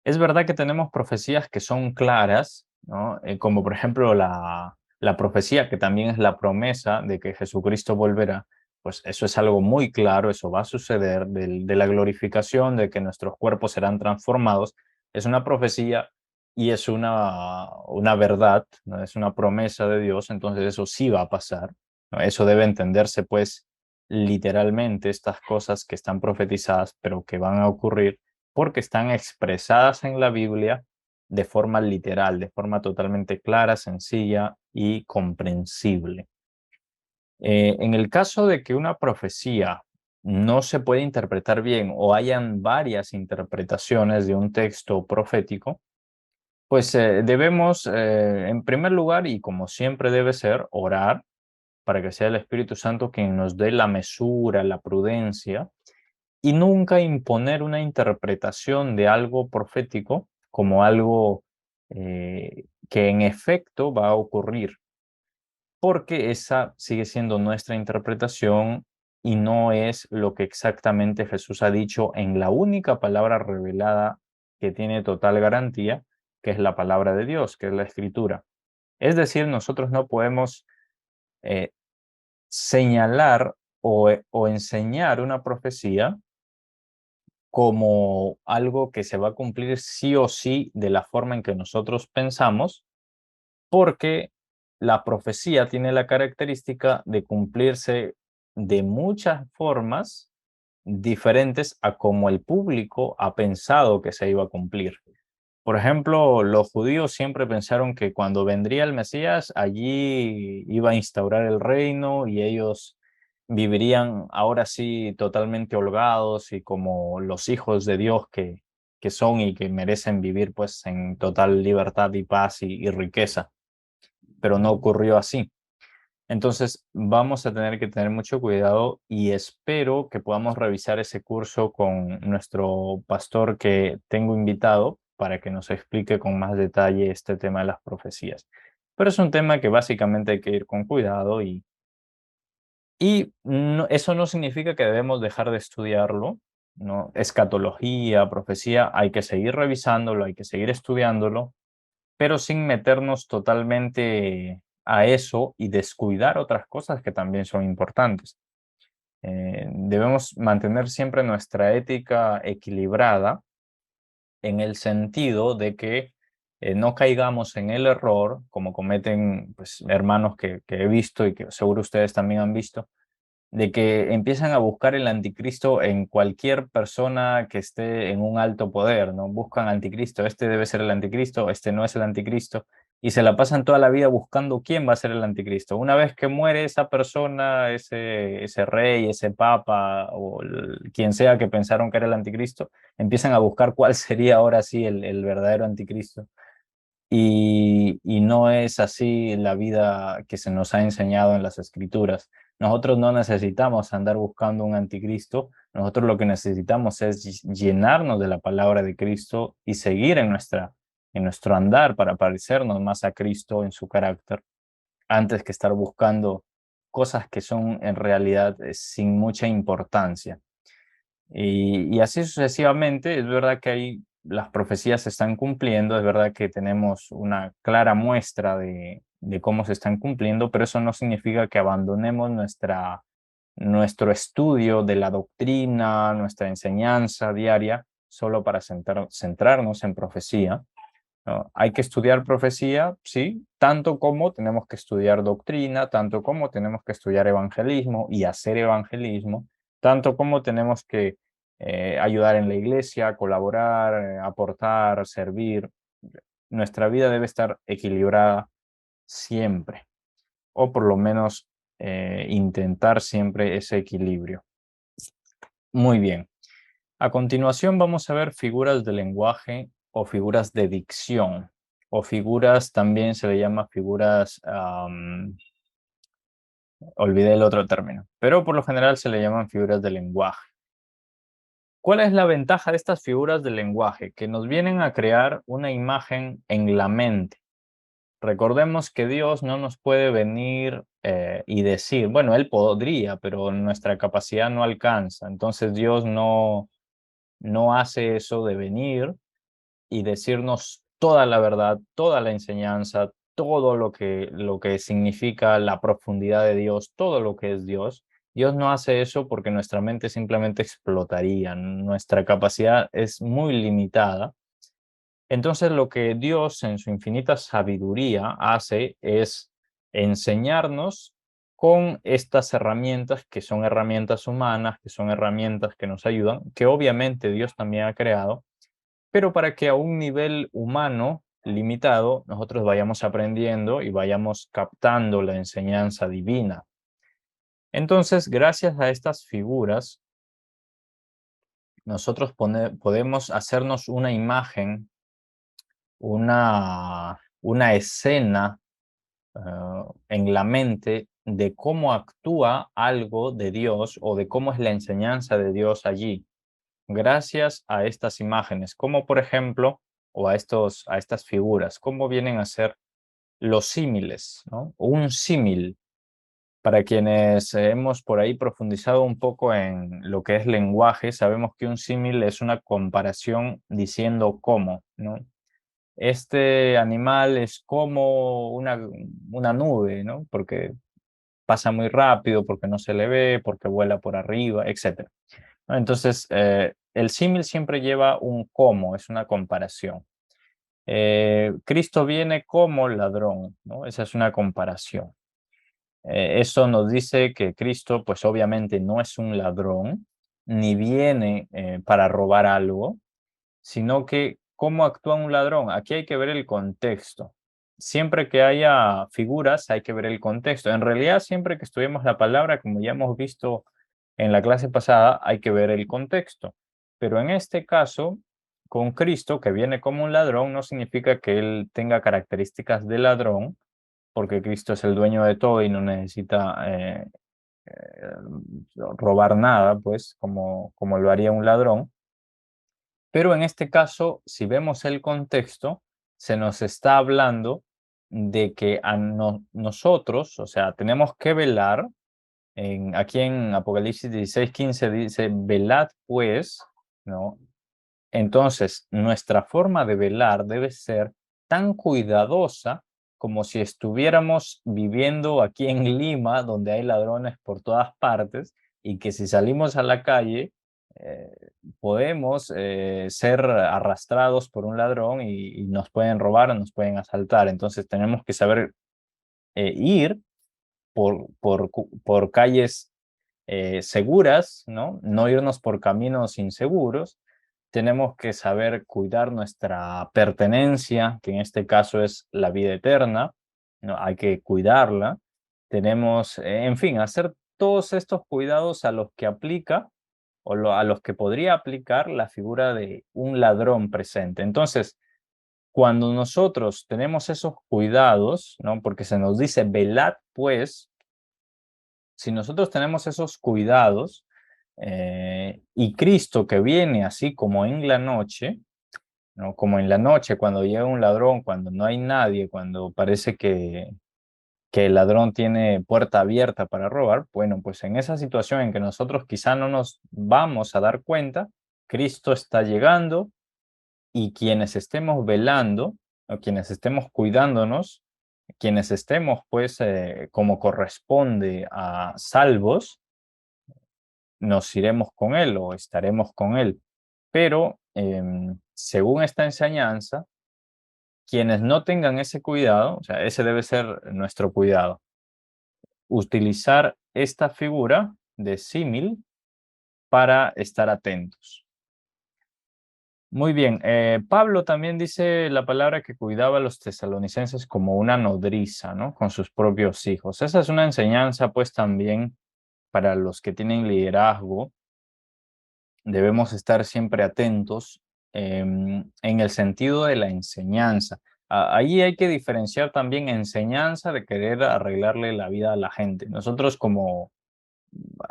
[SPEAKER 1] Es verdad que tenemos profecías que son claras, ¿no? Como por ejemplo la profecía que también es la promesa de que Jesucristo volverá, pues eso es algo muy claro, eso va a suceder, de la glorificación, de que nuestros cuerpos serán transformados, es una profecía y es una verdad, ¿no? Es una promesa de Dios, entonces eso sí va a pasar, ¿no? Eso debe entenderse pues literalmente estas cosas que están profetizadas, pero que van a ocurrir porque están expresadas en la Biblia de forma literal, de forma totalmente clara, sencilla y comprensible. En el caso de que una profecía no se puede interpretar bien o hayan varias interpretaciones de un texto profético, pues debemos, en primer lugar, y como siempre debe ser, orar para que sea el Espíritu Santo quien nos dé la mesura, la prudencia y nunca imponer una interpretación de algo profético como algo que en efecto va a ocurrir, porque esa sigue siendo nuestra interpretación y no es lo que exactamente Jesús ha dicho en la única palabra revelada que tiene total garantía, que es la palabra de Dios, que es la Escritura. Es decir, nosotros no podemos eh, señalar o enseñar una profecía como algo que se va a cumplir sí o sí de la forma en que nosotros pensamos, porque la profecía tiene la característica de cumplirse de muchas formas diferentes a como el público ha pensado que se iba a cumplir. Por ejemplo, los judíos siempre pensaron que cuando vendría el Mesías, allí iba a instaurar el reino y ellos vivirían ahora sí totalmente holgados y como los hijos de Dios que son y que merecen vivir pues en total libertad y paz y riqueza. Pero no ocurrió así. Entonces vamos a tener que tener mucho cuidado y espero que podamos revisar ese curso con nuestro pastor que tengo invitado para que nos explique con más detalle este tema de las profecías. Pero es un tema que básicamente hay que ir con cuidado eso no significa que debemos dejar de estudiarlo, ¿no? Escatología, profecía, hay que seguir revisándolo, hay que seguir estudiándolo, pero sin meternos totalmente a eso y descuidar otras cosas que también son importantes. Debemos mantener siempre nuestra ética equilibrada en el sentido de que no caigamos en el error, como cometen pues, hermanos que he visto y que seguro ustedes también han visto, de que empiezan a buscar el anticristo en cualquier persona que esté en un alto poder, ¿no? Buscan anticristo, este debe ser el anticristo, este no es el anticristo, y se la pasan toda la vida buscando quién va a ser el anticristo. Una vez que muere esa persona, ese rey, ese papa o quien sea que pensaron que era el anticristo, empiezan a buscar cuál sería ahora sí el verdadero anticristo. Y no es así la vida que se nos ha enseñado en las escrituras. Nosotros no necesitamos andar buscando un anticristo, nosotros lo que necesitamos es llenarnos de la palabra de Cristo y seguir en nuestro andar para parecernos más a Cristo en su carácter, antes que estar buscando cosas que son en realidad sin mucha importancia. Y así sucesivamente, es verdad que ahí las profecías se están cumpliendo, es verdad que tenemos una clara muestra de cómo se están cumpliendo, pero eso no significa que abandonemos nuestro estudio de la doctrina, nuestra enseñanza diaria, solo para centrarnos en profecía, ¿no? Hay que estudiar profecía, sí, tanto como tenemos que estudiar doctrina, tanto como tenemos que estudiar evangelismo y hacer evangelismo, tanto como tenemos que ayudar en la iglesia, colaborar, aportar, servir. Nuestra vida debe estar equilibrada siempre, o por lo menos intentar siempre ese equilibrio. Muy bien. A continuación vamos a ver figuras de lenguaje o figuras de dicción, o figuras, también se le llama figuras, olvidé el otro término, pero por lo general se le llaman figuras de lenguaje. ¿Cuál es la ventaja de estas figuras de lenguaje? Que nos vienen a crear una imagen en la mente. Recordemos que Dios no nos puede venir y decir, bueno, Él podría, pero nuestra capacidad no alcanza. Entonces Dios no hace eso de venir y decirnos toda la verdad, toda la enseñanza, todo lo que significa la profundidad de Dios, todo lo que es Dios. Dios no hace eso porque nuestra mente simplemente explotaría, nuestra capacidad es muy limitada. Entonces lo que Dios en su infinita sabiduría hace es enseñarnos con estas herramientas que son herramientas humanas, que son herramientas que nos ayudan, que obviamente Dios también ha creado, pero para que a un nivel humano limitado nosotros vayamos aprendiendo y vayamos captando la enseñanza divina. Entonces, gracias a estas figuras, nosotros podemos hacernos una imagen, una escena en la mente de cómo actúa algo de Dios o de cómo es la enseñanza de Dios allí, gracias a estas imágenes, como por ejemplo, o a estas figuras, cómo vienen a ser los símiles, ¿no? Un símil, para quienes hemos por ahí profundizado un poco en lo que es lenguaje, sabemos que un símil es una comparación diciendo cómo, ¿no? Este animal es como una nube, ¿no? Porque pasa muy rápido, porque no se le ve, porque vuela por arriba, etcétera, ¿no? Entonces, el símil siempre lleva un cómo, es una comparación. Cristo viene como ladrón, ¿no? Esa es una comparación. Eso nos dice que Cristo, pues obviamente no es un ladrón, ni viene para robar algo, sino que cómo actúa un ladrón. Aquí hay que ver el contexto. Siempre que haya figuras, hay que ver el contexto. En realidad, siempre que estudiemos la palabra, como ya hemos visto en la clase pasada, hay que ver el contexto. Pero en este caso, con Cristo, que viene como un ladrón, no significa que él tenga características de ladrón, porque Cristo es el dueño de todo y no necesita eh, robar nada, pues, como lo haría un ladrón. Pero en este caso, si vemos el contexto, se nos está hablando de que nosotros, o sea, tenemos que velar. Aquí en Apocalipsis 16:15 dice, velad pues, ¿no? Entonces, nuestra forma de velar debe ser tan cuidadosa como si estuviéramos viviendo aquí en Lima, donde hay ladrones por todas partes, y que si salimos a la calle, eh, podemos ser arrastrados por un ladrón y nos pueden robar, nos pueden asaltar. Entonces, tenemos que saber ir por calles seguras, ¿no? No irnos por caminos inseguros. Tenemos que saber cuidar nuestra pertenencia, que en este caso es la vida eterna, ¿no? Hay que cuidarla. Tenemos, en fin, hacer todos estos cuidados a los que aplica a los que podría aplicar la figura de un ladrón presente. Entonces, cuando nosotros tenemos esos cuidados, ¿no? Porque se nos dice, velad pues, si nosotros tenemos esos cuidados y Cristo que viene así como en la noche, ¿no? Como en la noche cuando llega un ladrón, cuando no hay nadie, cuando parece que el ladrón tiene puerta abierta para robar, bueno, pues en esa situación en que nosotros quizá no nos vamos a dar cuenta, Cristo está llegando y quienes estemos velando o quienes estemos cuidándonos, quienes estemos pues como corresponde a salvos, nos iremos con él o estaremos con él. Pero según esta enseñanza, quienes no tengan ese cuidado, o sea, ese debe ser nuestro cuidado, utilizar esta figura de símil para estar atentos. Muy bien, Pablo también dice la palabra que cuidaba a los tesalonicenses como una nodriza, ¿no? Con sus propios hijos. Esa es una enseñanza, pues, también para los que tienen liderazgo. Debemos estar siempre atentos en el sentido de la enseñanza. Ahí hay que diferenciar también enseñanza de querer arreglarle la vida a la gente. Nosotros como,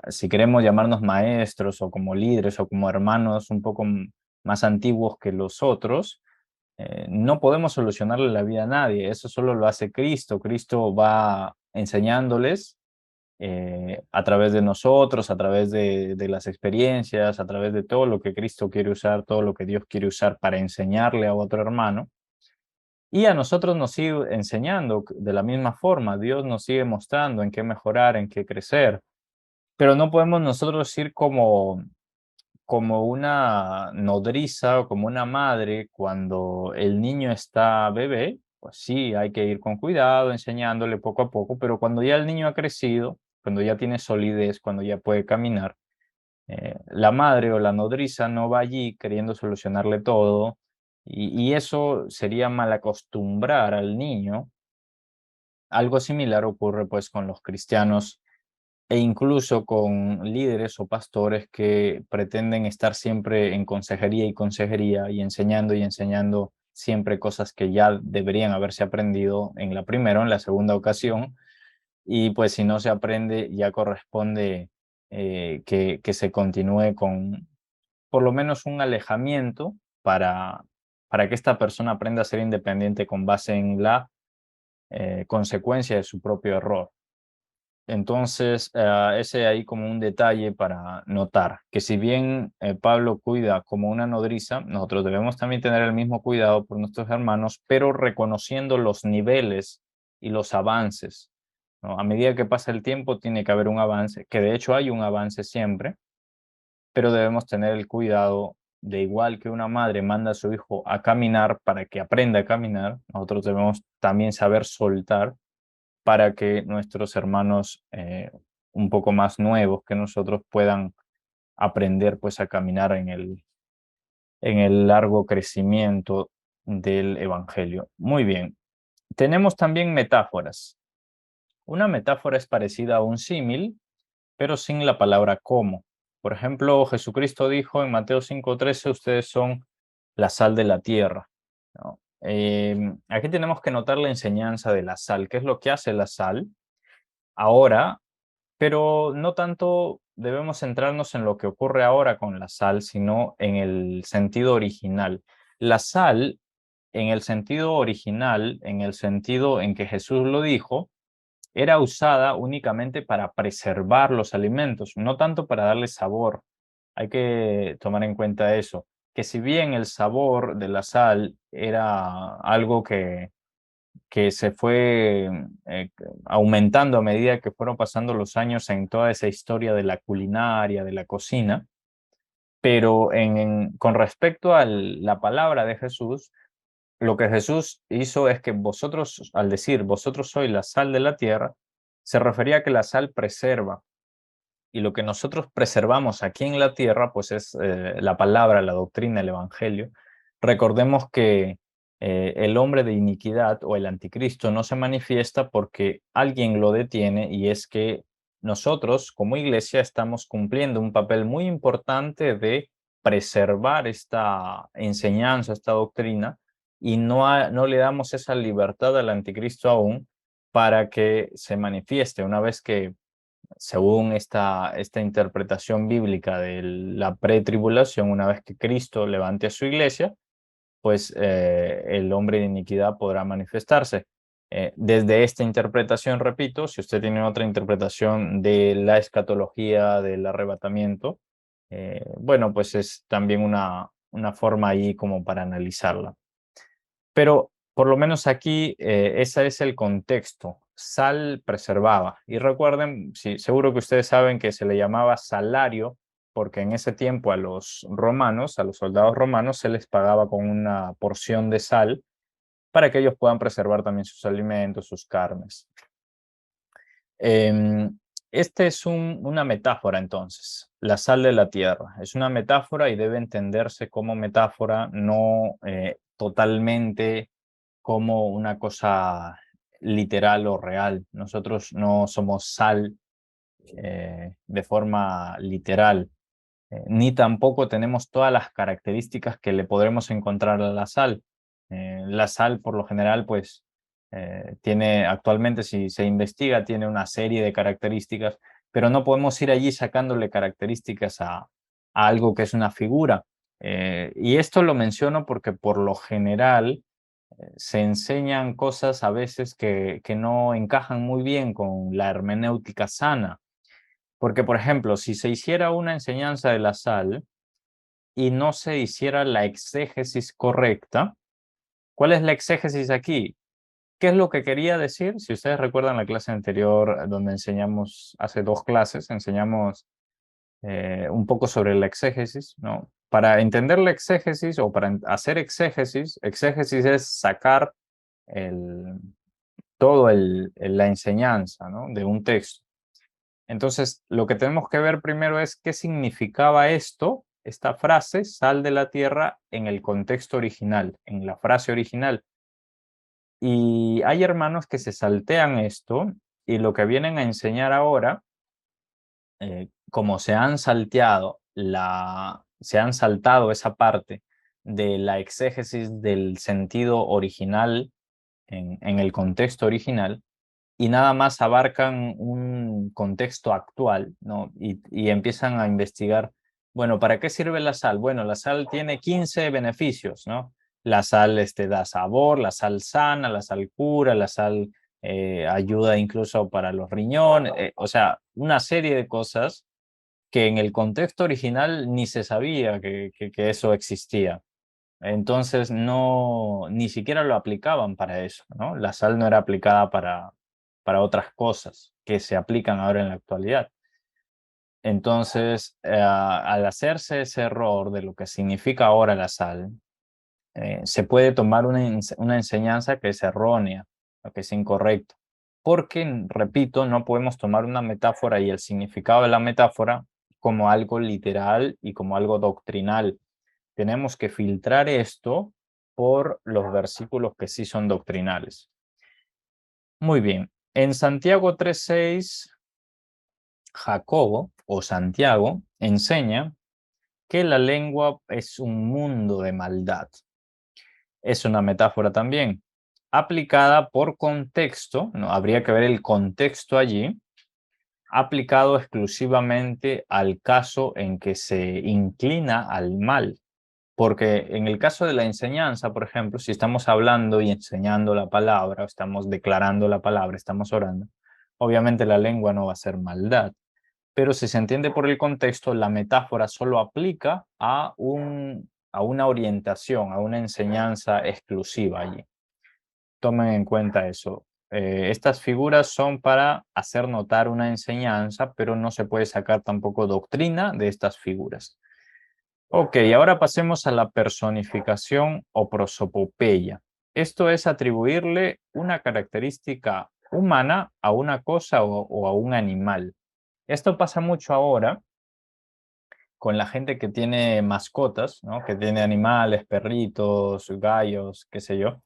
[SPEAKER 1] si queremos llamarnos maestros o como líderes o como hermanos un poco más antiguos que los otros, no podemos solucionarle la vida a nadie. Eso solo lo hace Cristo. Cristo va enseñándoles a través de nosotros, a través de las experiencias, a través de todo lo que Cristo quiere usar, todo lo que Dios quiere usar para enseñarle a otro hermano. Y a nosotros nos sigue enseñando de la misma forma. Dios nos sigue mostrando en qué mejorar, en qué crecer. Pero no podemos nosotros ir como una nodriza o como una madre cuando el niño está bebé. Pues sí, hay que ir con cuidado, enseñándole poco a poco, pero cuando ya el niño ha crecido, cuando ya tiene solidez, cuando ya puede caminar, la madre o la nodriza no va allí queriendo solucionarle todo y eso sería malacostumbrar al niño. Algo similar ocurre pues con los cristianos e incluso con líderes o pastores que pretenden estar siempre en consejería y enseñando siempre cosas que ya deberían haberse aprendido en la primera o en la segunda ocasión. Y pues si no se aprende, ya corresponde que se continúe con por lo menos un alejamiento para que esta persona aprenda a ser independiente con base en la consecuencia de su propio error. Entonces, ese ahí como un detalle para notar que si bien Pablo cuida como una nodriza, nosotros debemos también tener el mismo cuidado por nuestros hermanos, pero reconociendo los niveles y los avances, ¿no? A medida que pasa el tiempo tiene que haber un avance, que de hecho hay un avance siempre, pero debemos tener el cuidado de igual que una madre manda a su hijo a caminar para que aprenda a caminar, nosotros debemos también saber soltar para que nuestros hermanos un poco más nuevos que nosotros puedan aprender pues a caminar en el largo crecimiento del Evangelio. Muy bien. Tenemos también metáforas. Una metáfora es parecida a un símil, pero sin la palabra como. Por ejemplo, Jesucristo dijo en Mateo 5:13, ustedes son la sal de la tierra, ¿no? Aquí tenemos que notar la enseñanza de la sal. ¿Qué es lo que hace la sal? Ahora, pero no tanto debemos centrarnos en lo que ocurre ahora con la sal, sino en el sentido original. La sal, en el sentido original, en el sentido en que Jesús lo dijo, era usada únicamente para preservar los alimentos, no tanto para darle sabor. Hay que tomar en cuenta eso, que si bien el sabor de la sal era algo que se fue aumentando a medida que fueron pasando los años en toda esa historia de la culinaria, de la cocina, pero con respecto a la palabra de Jesús, lo que Jesús hizo es que vosotros, al decir vosotros sois la sal de la tierra, se refería a que la sal preserva, y lo que nosotros preservamos aquí en la tierra, pues es la palabra, la doctrina, el evangelio. Recordemos que el hombre de iniquidad o el anticristo no se manifiesta porque alguien lo detiene, y es que nosotros como iglesia estamos cumpliendo un papel muy importante de preservar esta enseñanza, esta doctrina, y no le damos esa libertad al anticristo aún para que se manifieste. Una vez que, según esta interpretación bíblica de la pretribulación, una vez que Cristo levante a su iglesia, pues el hombre de iniquidad podrá manifestarse. Desde esta interpretación, repito, si usted tiene otra interpretación de la escatología, del arrebatamiento, bueno, pues es también una forma ahí como para analizarla. Pero por lo menos aquí ese es el contexto. Sal preservaba. Y recuerden, sí, seguro que ustedes saben que se le llamaba salario porque en ese tiempo a los romanos, a los soldados romanos, se les pagaba con una porción de sal para que ellos puedan preservar también sus alimentos, sus carnes. Este es una metáfora entonces, la sal de la tierra. Es una metáfora y debe entenderse como metáfora, no totalmente como una cosa literal o real. Nosotros no somos sal de forma literal, ni tampoco tenemos todas las características que le podremos encontrar a la sal. La sal, por lo general, pues tiene actualmente, si se investiga, tiene una serie de características, pero no podemos ir allí sacándole características a algo que es una figura. Y esto lo menciono porque por lo general se enseñan cosas a veces que no encajan muy bien con la hermenéutica sana. Porque, por ejemplo, si se hiciera una enseñanza de la sal y no se hiciera la exégesis correcta, ¿cuál es la exégesis aquí? ¿Qué es lo que quería decir? Si ustedes recuerdan la clase anterior donde enseñamos, hace 2 clases, enseñamos un poco sobre la exégesis, ¿no? Para entender la exégesis o para hacer exégesis, exégesis es sacar el, la enseñanza, ¿no? De un texto. Entonces, lo que tenemos que ver primero es qué significaba esto, esta frase, sal de la tierra, en el contexto original, en la frase original. Y hay hermanos que se saltean esto y lo que vienen a enseñar ahora, como se han saltado esa parte de la exégesis del sentido original en el contexto original, y nada más abarcan un contexto actual, ¿no? Y empiezan a investigar, bueno, ¿para qué sirve la sal? Bueno, la sal tiene 15 beneficios, ¿no? La sal da sabor, la sal sana, la sal cura, la sal ayuda incluso para los riñones, o sea, una serie de cosas que en el contexto original ni se sabía que eso existía. Entonces no, ni siquiera lo aplicaban para eso, ¿no? La sal no era aplicada para otras cosas que se aplican ahora en la actualidad. Entonces, al hacerse ese error de lo que significa ahora la sal, se puede tomar una enseñanza que es errónea, o que es incorrecta. Porque, repito, no podemos tomar una metáfora y el significado de la metáfora como algo literal y como algo doctrinal. Tenemos que filtrar esto por los versículos que sí son doctrinales. Muy bien. En Santiago 3:6, Jacobo o Santiago enseña que la lengua es un mundo de maldad. Es una metáfora también aplicada por contexto, ¿no? Habría que ver el contexto allí, aplicado exclusivamente al caso en que se inclina al mal. Porque en el caso de la enseñanza, por ejemplo, si estamos hablando y enseñando la palabra, estamos declarando la palabra, estamos orando, obviamente la lengua no va a ser maldad. Pero si se entiende por el contexto, la metáfora solo aplica a una orientación, a una enseñanza exclusiva allí. Tomen en cuenta eso. Estas figuras son para hacer notar una enseñanza, pero no se puede sacar tampoco doctrina de estas figuras. Ok, ahora pasemos a la personificación o prosopopeya. Esto es atribuirle una característica humana a una cosa o a un animal. Esto pasa mucho ahora con la gente que tiene mascotas, ¿no? Que tiene animales, perritos, gallos, qué sé yo.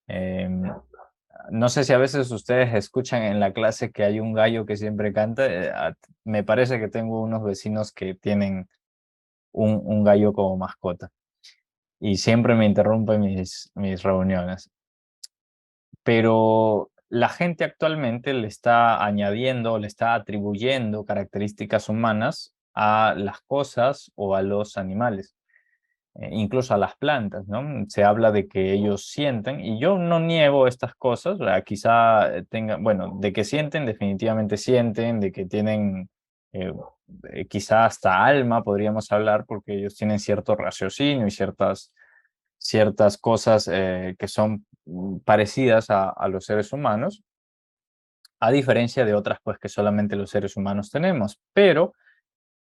[SPEAKER 1] Em, no sé si a veces ustedes escuchan en la clase que hay un gallo que siempre canta. Me parece que tengo unos vecinos que tienen un gallo como mascota y siempre me interrumpen mis reuniones. Pero la gente actualmente le está añadiendo, le está atribuyendo características humanas a las cosas o a los animales, incluso a las plantas, ¿no? Se habla de que ellos sienten, y yo no niego estas cosas, o sea, quizá tengan, bueno, de que sienten, definitivamente sienten, de que tienen eh, quizá hasta alma, podríamos hablar, porque ellos tienen cierto raciocinio y ciertas cosas que son parecidas a los seres humanos, a diferencia de otras pues que solamente los seres humanos tenemos. Pero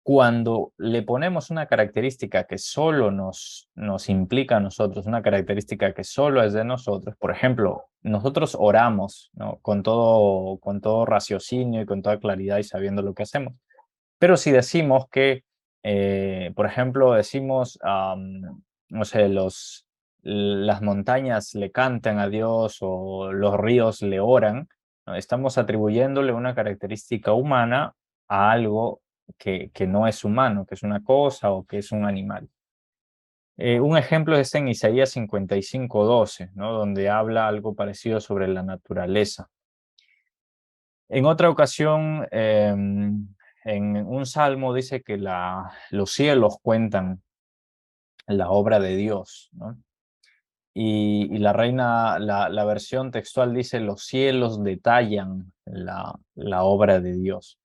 [SPEAKER 1] cuando le ponemos una característica que solo nos implica a nosotros, una característica que solo es de nosotros, por ejemplo, nosotros oramos, ¿no? Con todo raciocinio y con toda claridad y sabiendo lo que hacemos. Pero si decimos que, por ejemplo, decimos, no sé, las montañas le cantan a Dios o los ríos le oran, ¿no? Estamos atribuyéndole una característica humana a algo que no es humano, que es una cosa o que es un animal. Un ejemplo es en Isaías 55:12, ¿no? Donde habla algo parecido sobre la naturaleza. En otra ocasión, en un salmo dice que los cielos cuentan la obra de Dios, ¿no? Y la versión textual dice, los cielos detallan la obra de Dios.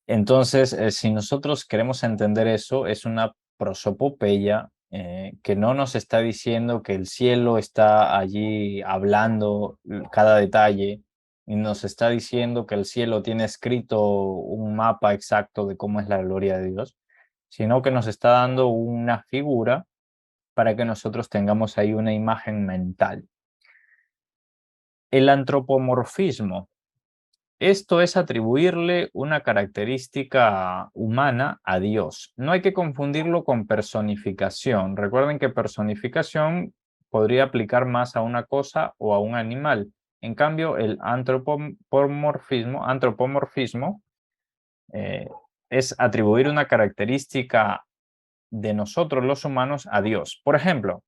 [SPEAKER 1] Entonces, si nosotros queremos entender eso, es una prosopopeya que no nos está diciendo que el cielo está allí hablando cada detalle, y nos está diciendo que el cielo tiene escrito un mapa exacto de cómo es la gloria de Dios, sino que nos está dando una figura para que nosotros tengamos ahí una imagen mental. El antropomorfismo. Esto es atribuirle una característica humana a Dios. No hay que confundirlo con personificación. Recuerden que personificación podría aplicar más a una cosa o a un animal. En cambio, el antropomorfismo eh, es atribuir una característica de nosotros los humanos a Dios. Por ejemplo,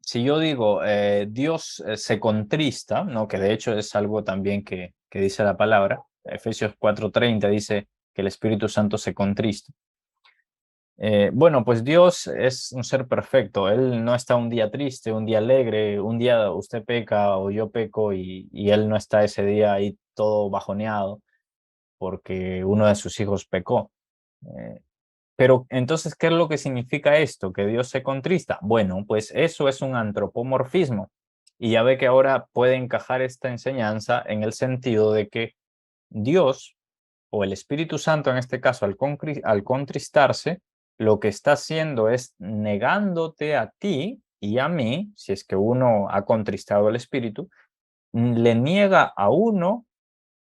[SPEAKER 1] si yo digo Dios se contrista, ¿no? Que de hecho es algo también que dice la palabra, Efesios 4:30 dice que el Espíritu Santo se contrista. Bueno, pues Dios es un ser perfecto, Él no está un día triste, un día alegre, un día usted peca o yo peco y Él no está ese día ahí todo bajoneado porque uno de sus hijos pecó. Eh, pero entonces, ¿qué es lo que significa esto? ¿Que Dios se contrista? Bueno, pues eso es un antropomorfismo. Y ya ve que ahora puede encajar esta enseñanza en el sentido de que Dios, o el Espíritu Santo en este caso, al contristarse, lo que está haciendo es negándote a ti y a mí, si es que uno ha contristado al Espíritu, le niega a uno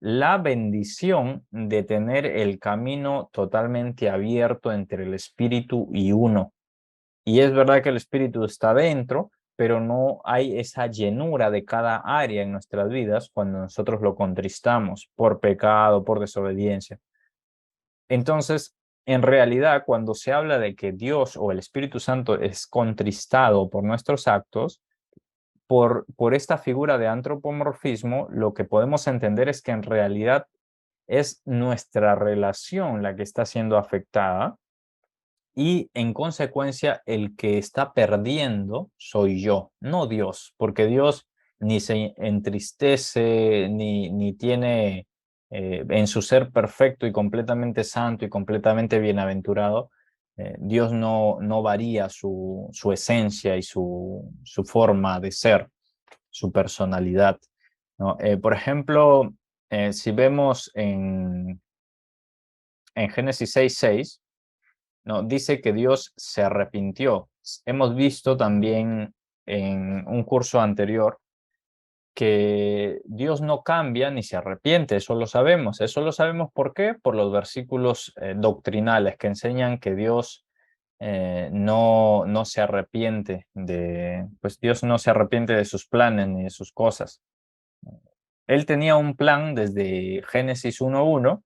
[SPEAKER 1] la bendición de tener el camino totalmente abierto entre el espíritu y uno. Y es verdad que el espíritu está dentro, pero no hay esa llenura de cada área en nuestras vidas cuando nosotros lo contristamos por pecado, por desobediencia. Entonces, en realidad, cuando se habla de que Dios o el Espíritu Santo es contristado por nuestros actos, por esta figura de antropomorfismo, lo que podemos entender es que en realidad es nuestra relación la que está siendo afectada y en consecuencia el que está perdiendo soy yo, no Dios, porque Dios ni se entristece ni tiene en su ser perfecto y completamente santo y completamente bienaventurado. Dios no varía su esencia y su forma de ser, su personalidad, ¿no? Por ejemplo, si vemos en Génesis 6:6, ¿no? Dice que Dios se arrepintió. Hemos visto también en un curso anterior que Dios no cambia ni se arrepiente, eso lo sabemos. Eso lo sabemos ¿por qué? Por los versículos doctrinales que enseñan que Dios no se arrepiente pues Dios no se arrepiente de sus planes ni de sus cosas. Él tenía un plan desde Génesis 1:1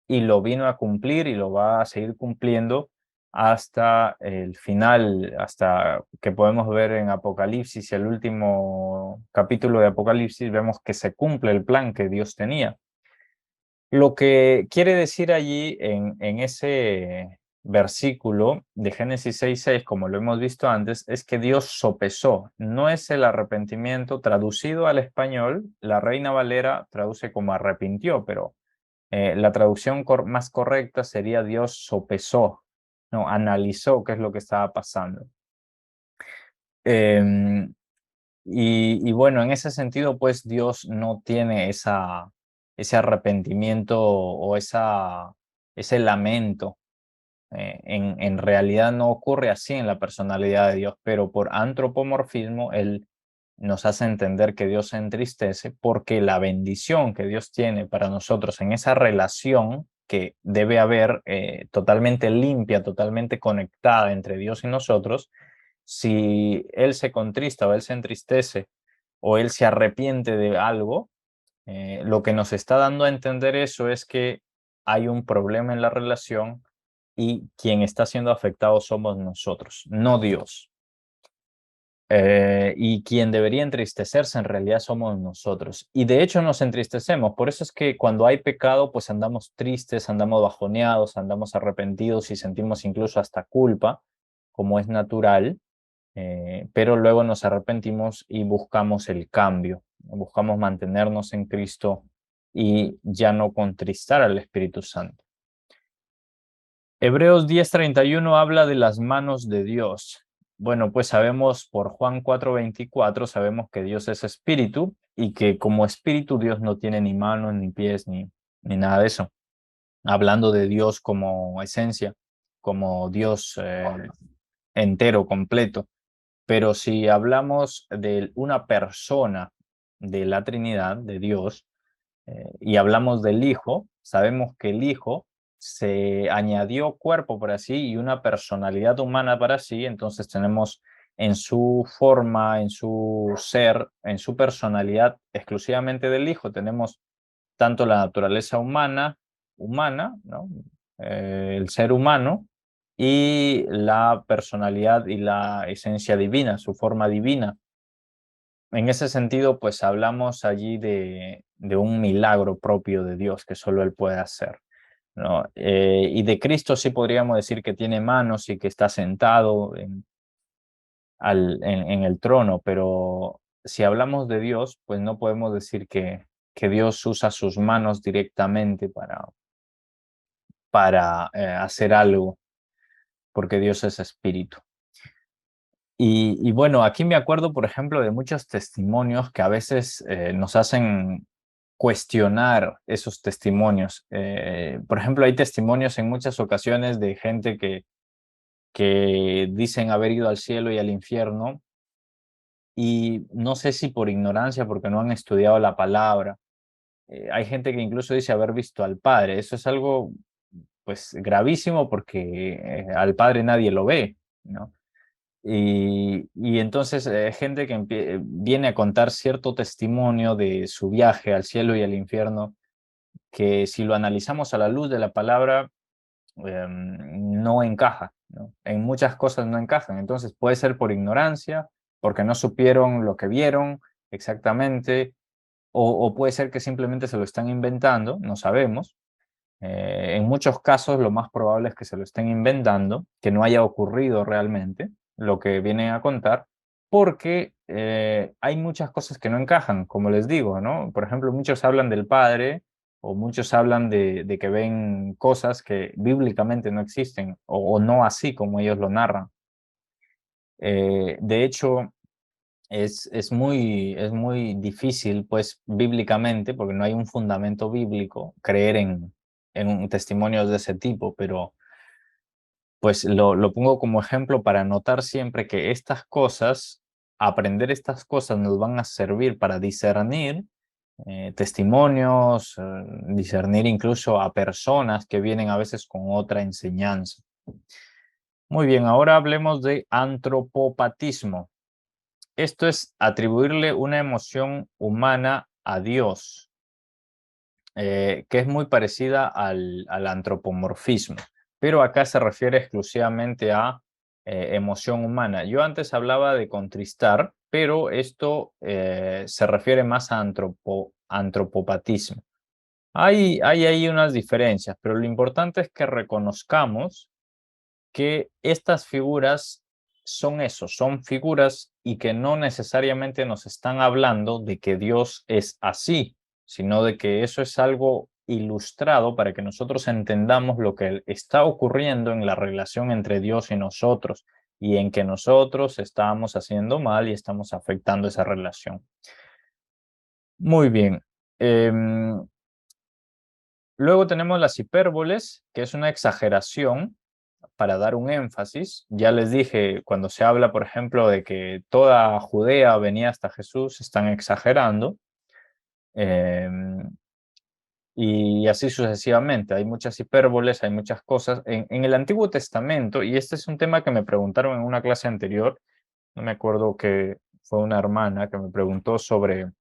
[SPEAKER 1] y lo vino a cumplir y lo va a seguir cumpliendo hasta el final, hasta que podemos ver en Apocalipsis, el último capítulo de Apocalipsis, vemos que se cumple el plan que Dios tenía. Lo que quiere decir allí en ese versículo de Génesis 6:6, como lo hemos visto antes, es que Dios sopesó. No es el arrepentimiento traducido al español. La Reina Valera traduce como arrepintió, pero la traducción más correcta sería Dios sopesó, no, analizó qué es lo que estaba pasando. Em, y bueno, en ese sentido, pues Dios no tiene ese arrepentimiento o ese lamento. En realidad no ocurre así en la personalidad de Dios, pero por antropomorfismo Él nos hace entender que Dios se entristece porque la bendición que Dios tiene para nosotros en esa relación que debe haber totalmente limpia, totalmente conectada entre Dios y nosotros, si Él se contrista o Él se entristece o Él se arrepiente de algo, lo que nos está dando a entender eso es que hay un problema en la relación y quien está siendo afectado somos nosotros, no Dios. Y quien debería entristecerse en realidad somos nosotros. Y de hecho nos entristecemos. Por eso es que cuando hay pecado, pues andamos tristes, andamos bajoneados, andamos arrepentidos y sentimos incluso hasta culpa, como es natural. Pero luego nos arrepentimos y buscamos el cambio, buscamos mantenernos en Cristo y ya no contristar al Espíritu Santo. Hebreos 10:31 habla de las manos de Dios. Bueno, pues sabemos por Juan 4:24, sabemos que Dios es espíritu y que como espíritu Dios no tiene ni manos, ni pies, ni nada de eso. Hablando de Dios como esencia, como Dios entero, completo. Pero si hablamos de una persona de la Trinidad, de Dios, y hablamos del Hijo, sabemos que el Hijo se añadió cuerpo para sí y una personalidad humana para sí, entonces tenemos en su forma, en su ser, en su personalidad exclusivamente del Hijo, tenemos tanto la naturaleza humana, ¿no? El ser humano, y la personalidad y la esencia divina, su forma divina. En ese sentido, pues hablamos allí de un milagro propio de Dios que solo Él puede hacer, ¿no? Y de Cristo sí podríamos decir que tiene manos y que está sentado en el trono, pero si hablamos de Dios, pues no podemos decir que Dios usa sus manos directamente para hacer algo, porque Dios es espíritu. Y bueno, aquí me acuerdo, por ejemplo, de muchos testimonios que a veces nos hacen cuestionar esos testimonios. Por ejemplo, hay testimonios en muchas ocasiones de gente que dicen haber ido al cielo y al infierno, y no sé si por ignorancia, porque no han estudiado la palabra. Hay gente que incluso dice haber visto al Padre. Eso es algo pues gravísimo porque al Padre nadie lo ve, ¿no? Y entonces gente que viene a contar cierto testimonio de su viaje al cielo y al infierno, que si lo analizamos a la luz de la palabra, no encaja, ¿no? En muchas cosas no encajan. Entonces puede ser por ignorancia, porque no supieron lo que vieron exactamente, o puede ser que simplemente se lo están inventando, no sabemos. En muchos casos lo más probable es que se lo estén inventando, que no haya ocurrido realmente lo que vienen a contar, porque hay muchas cosas que no encajan, como les digo, ¿no? Por ejemplo, muchos hablan del Padre o muchos hablan de que ven cosas que bíblicamente no existen o no así como ellos lo narran. De hecho, es muy difícil, pues, bíblicamente, porque no hay un fundamento bíblico, creer en testimonios de ese tipo, pero pues lo pongo como ejemplo para notar siempre que estas cosas aprender estas cosas nos van a servir para discernir testimonios, discernir incluso a personas que vienen a veces con otra enseñanza. Muy bien, ahora hablemos de antropopatismo. Esto es atribuirle una emoción humana a Dios, que es muy parecida al antropomorfismo, pero acá se refiere exclusivamente a emoción humana. Yo antes hablaba de contristar, pero esto se refiere más a antropopatismo. Hay ahí unas diferencias, pero lo importante es que reconozcamos que estas figuras son eso, son figuras y que no necesariamente nos están hablando de que Dios es así, sino de que eso es algo ilustrado para que nosotros entendamos lo que está ocurriendo en la relación entre Dios y nosotros y en que nosotros estamos haciendo mal y estamos afectando esa relación. Muy bien. Luego tenemos las hipérboles, que es una exageración para dar un énfasis. Ya les dije, cuando se habla, por ejemplo, de que toda Judea venía hasta Jesús, están exagerando. Y así sucesivamente. Hay muchas hipérboles, hay muchas cosas. En el Antiguo Testamento, y este es un tema que me preguntaron en una clase anterior, no me acuerdo que fue una hermana que me preguntó sobre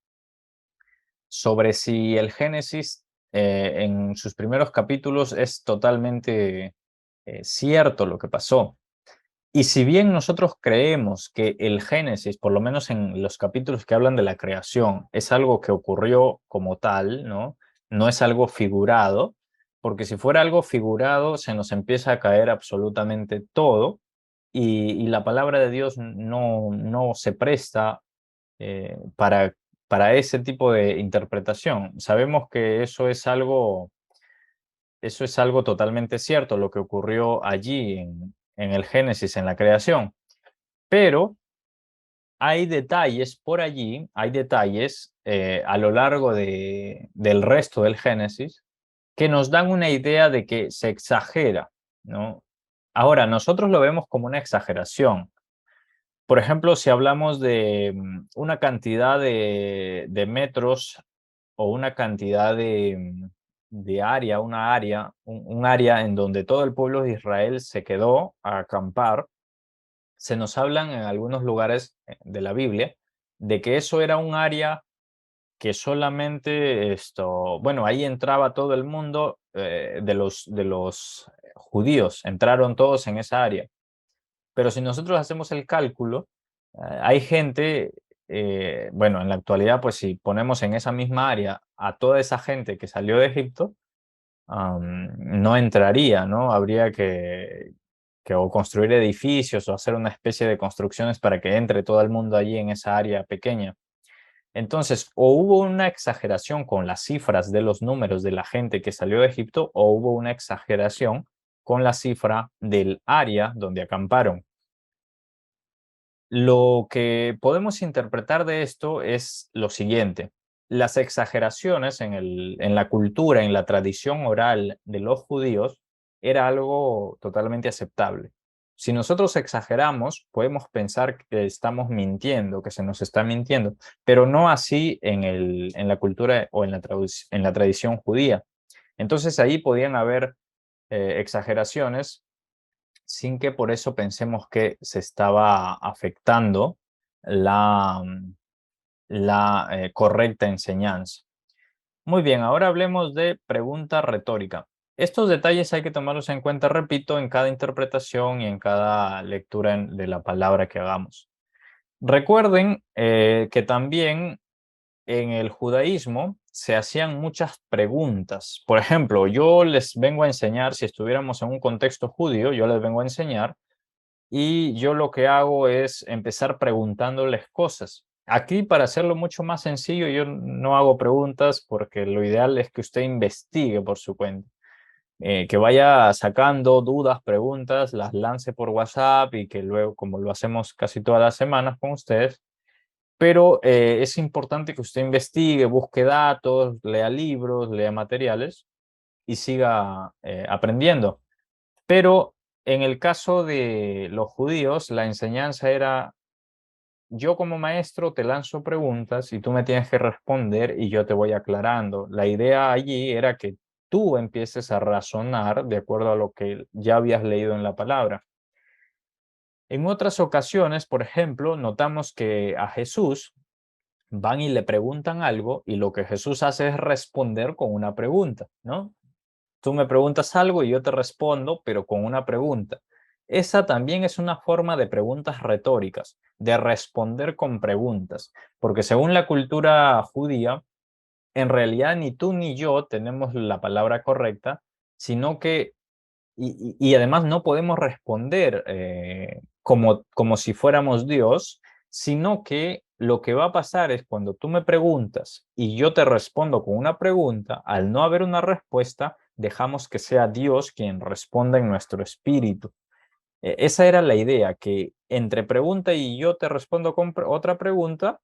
[SPEAKER 1] si el Génesis en sus primeros capítulos es totalmente cierto lo que pasó. Y si bien nosotros creemos que el Génesis, por lo menos en los capítulos que hablan de la creación, es algo que ocurrió como tal, ¿no? No es algo figurado, porque si fuera algo figurado se nos empieza a caer absolutamente todo y la palabra de Dios no se presta para ese tipo de interpretación. Sabemos que eso es algo totalmente cierto, lo que ocurrió allí en el Génesis, en la creación. Pero hay detalles por allí, hay detalles a lo largo del resto del Génesis que nos dan una idea de que se exagera, ¿no? Ahora, nosotros lo vemos como una exageración. Por ejemplo, si hablamos de una cantidad de metros o una cantidad de área, un área en donde todo el pueblo de Israel se quedó a acampar, se nos hablan en algunos lugares de la Biblia de que eso era un área que solamente esto, bueno, ahí entraba todo el mundo de los judíos, entraron todos en esa área. Pero si nosotros hacemos el cálculo, hay gente, bueno, en la actualidad, pues si ponemos en esa misma área a toda esa gente que salió de Egipto, no entraría, ¿no? Habría que o construir edificios o hacer una especie de construcciones para que entre todo el mundo allí en esa área pequeña. Entonces, o hubo una exageración con las cifras de los números de la gente que salió de Egipto, o hubo una exageración con la cifra del área donde acamparon. Lo que podemos interpretar de esto es lo siguiente. Las exageraciones en la cultura, en la tradición oral de los judíos, era algo totalmente aceptable. Si nosotros exageramos, podemos pensar que estamos mintiendo, que se nos está mintiendo, pero no así en la cultura o en la tradición judía. Entonces ahí podían haber exageraciones sin que por eso pensemos que se estaba afectando la, la correcta enseñanza. Muy bien, ahora hablemos de pregunta retórica. Estos detalles hay que tomarlos en cuenta, repito, en cada interpretación y en cada lectura de la palabra que hagamos. Recuerden que también en el judaísmo se hacían muchas preguntas. Por ejemplo, yo les vengo a enseñar, si estuviéramos en un contexto judío, yo les vengo a enseñar y yo lo que hago es empezar preguntándoles cosas. Aquí, para hacerlo mucho más sencillo, yo no hago preguntas porque lo ideal es que usted investigue por su cuenta. Que vaya sacando dudas, preguntas, las lance por WhatsApp y que luego, como lo hacemos casi todas las semanas con ustedes, pero es importante que usted investigue, busque datos, lea libros, lea materiales y siga aprendiendo. Pero en el caso de los judíos, la enseñanza era yo como maestro te lanzo preguntas y tú me tienes que responder y yo te voy aclarando. La idea allí era que tú empieces a razonar de acuerdo a lo que ya habías leído en la palabra. En otras ocasiones, por ejemplo, notamos que a Jesús van y le preguntan algo y lo que Jesús hace es responder con una pregunta, ¿no? Tú me preguntas algo y yo te respondo, pero con una pregunta. Esa también es una forma de preguntas retóricas, de responder con preguntas, porque según la cultura judía, en realidad ni tú ni yo tenemos la palabra correcta, sino que, y además no podemos responder como si fuéramos Dios, sino que lo que va a pasar es cuando tú me preguntas y yo te respondo con una pregunta, al no haber una respuesta, dejamos que sea Dios quien responda en nuestro espíritu. Esa era la idea, que entre pregunta y yo te respondo con otra pregunta,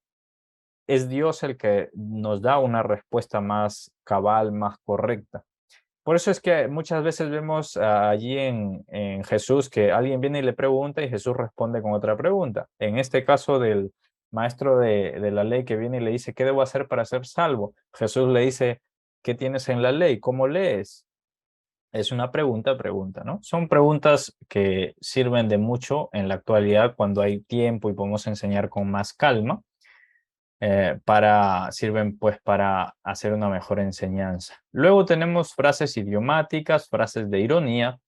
[SPEAKER 1] es Dios el que nos da una respuesta más cabal, más correcta. Por eso es que muchas veces vemos allí en Jesús que alguien viene y le pregunta y Jesús responde con otra pregunta. En este caso del maestro de la ley que viene y le dice, ¿qué debo hacer para ser salvo? Jesús le dice, ¿qué tienes en la ley? ¿Cómo lees? Es una pregunta, ¿no? Son preguntas que sirven de mucho en la actualidad cuando hay tiempo y podemos enseñar con más calma. Sirven pues para hacer una mejor enseñanza. Luego tenemos frases idiomáticas, frases de ironía,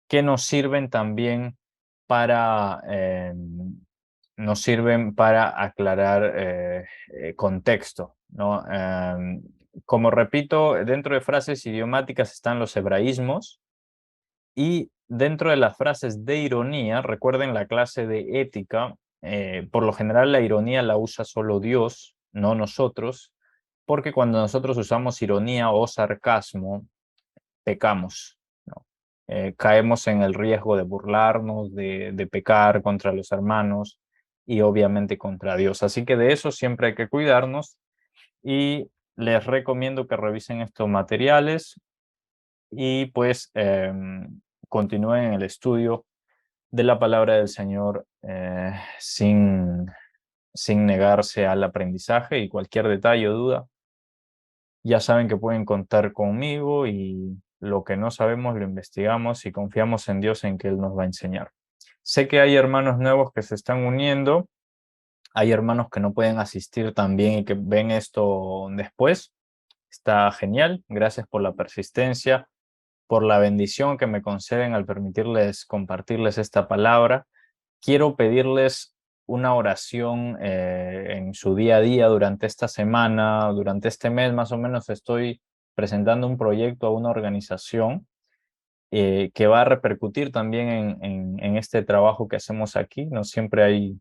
[SPEAKER 1] que nos sirven también para, nos sirven para aclarar contexto, ¿no? Como repito, dentro de frases idiomáticas están los hebraísmos y dentro de las frases de ironía, recuerden la clase de ética, por lo general la ironía la usa solo Dios, no nosotros, porque cuando nosotros usamos ironía o sarcasmo, pecamos, ¿no? Caemos en el riesgo de burlarnos, de pecar contra los hermanos y obviamente contra Dios. Así que de eso siempre hay que cuidarnos y les recomiendo que revisen estos materiales y pues continúen en el estudio de la palabra del Señor sin negarse al aprendizaje y cualquier detalle o duda. Ya saben que pueden contar conmigo y lo que no sabemos lo investigamos y confiamos en Dios en que Él nos va a enseñar. Sé que hay hermanos nuevos que se están uniendo, hay hermanos que no pueden asistir también y que ven esto después. Está genial, gracias por la persistencia, por la bendición que me conceden al permitirles compartirles esta palabra. Quiero pedirles una oración en su día a día durante esta semana, durante este mes más o menos estoy presentando un proyecto a una organización que va a repercutir también en este trabajo que hacemos aquí. No siempre hay,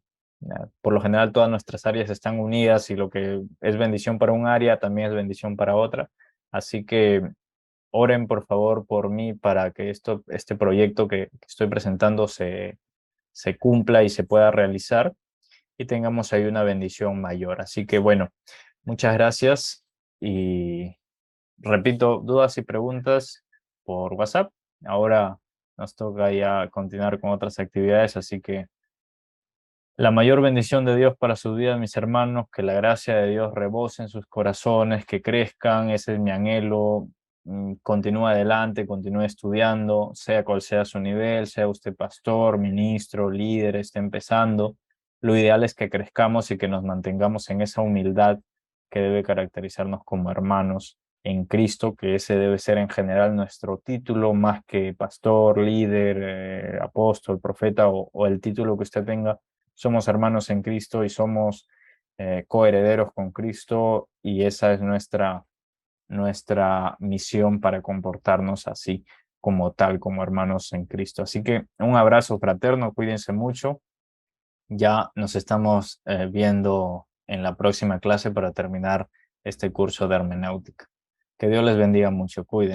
[SPEAKER 1] por lo general todas nuestras áreas están unidas y lo que es bendición para un área también es bendición para otra. Así que oren por favor por mí para que este proyecto que estoy presentando se cumpla y se pueda realizar y tengamos ahí una bendición mayor. Así que bueno, muchas gracias y repito, dudas y preguntas por WhatsApp. Ahora nos toca ya continuar con otras actividades, así que la mayor bendición de Dios para sus vidas, mis hermanos, que la gracia de Dios rebose en sus corazones, que crezcan, ese es mi anhelo. Continúe adelante, continúe estudiando, sea cual sea su nivel, sea usted pastor, ministro, líder, esté empezando. Lo ideal es que crezcamos y que nos mantengamos en esa humildad que debe caracterizarnos como hermanos en Cristo, que ese debe ser en general nuestro título, más que pastor, líder, apóstol, profeta o el título que usted tenga. Somos hermanos en Cristo y somos coherederos con Cristo y esa es nuestra misión para comportarnos así como tal, como hermanos en Cristo. Así que un abrazo fraterno, cuídense mucho. Ya nos estamos viendo en la próxima clase para terminar este curso de hermenéutica. Que Dios les bendiga mucho, cuídense.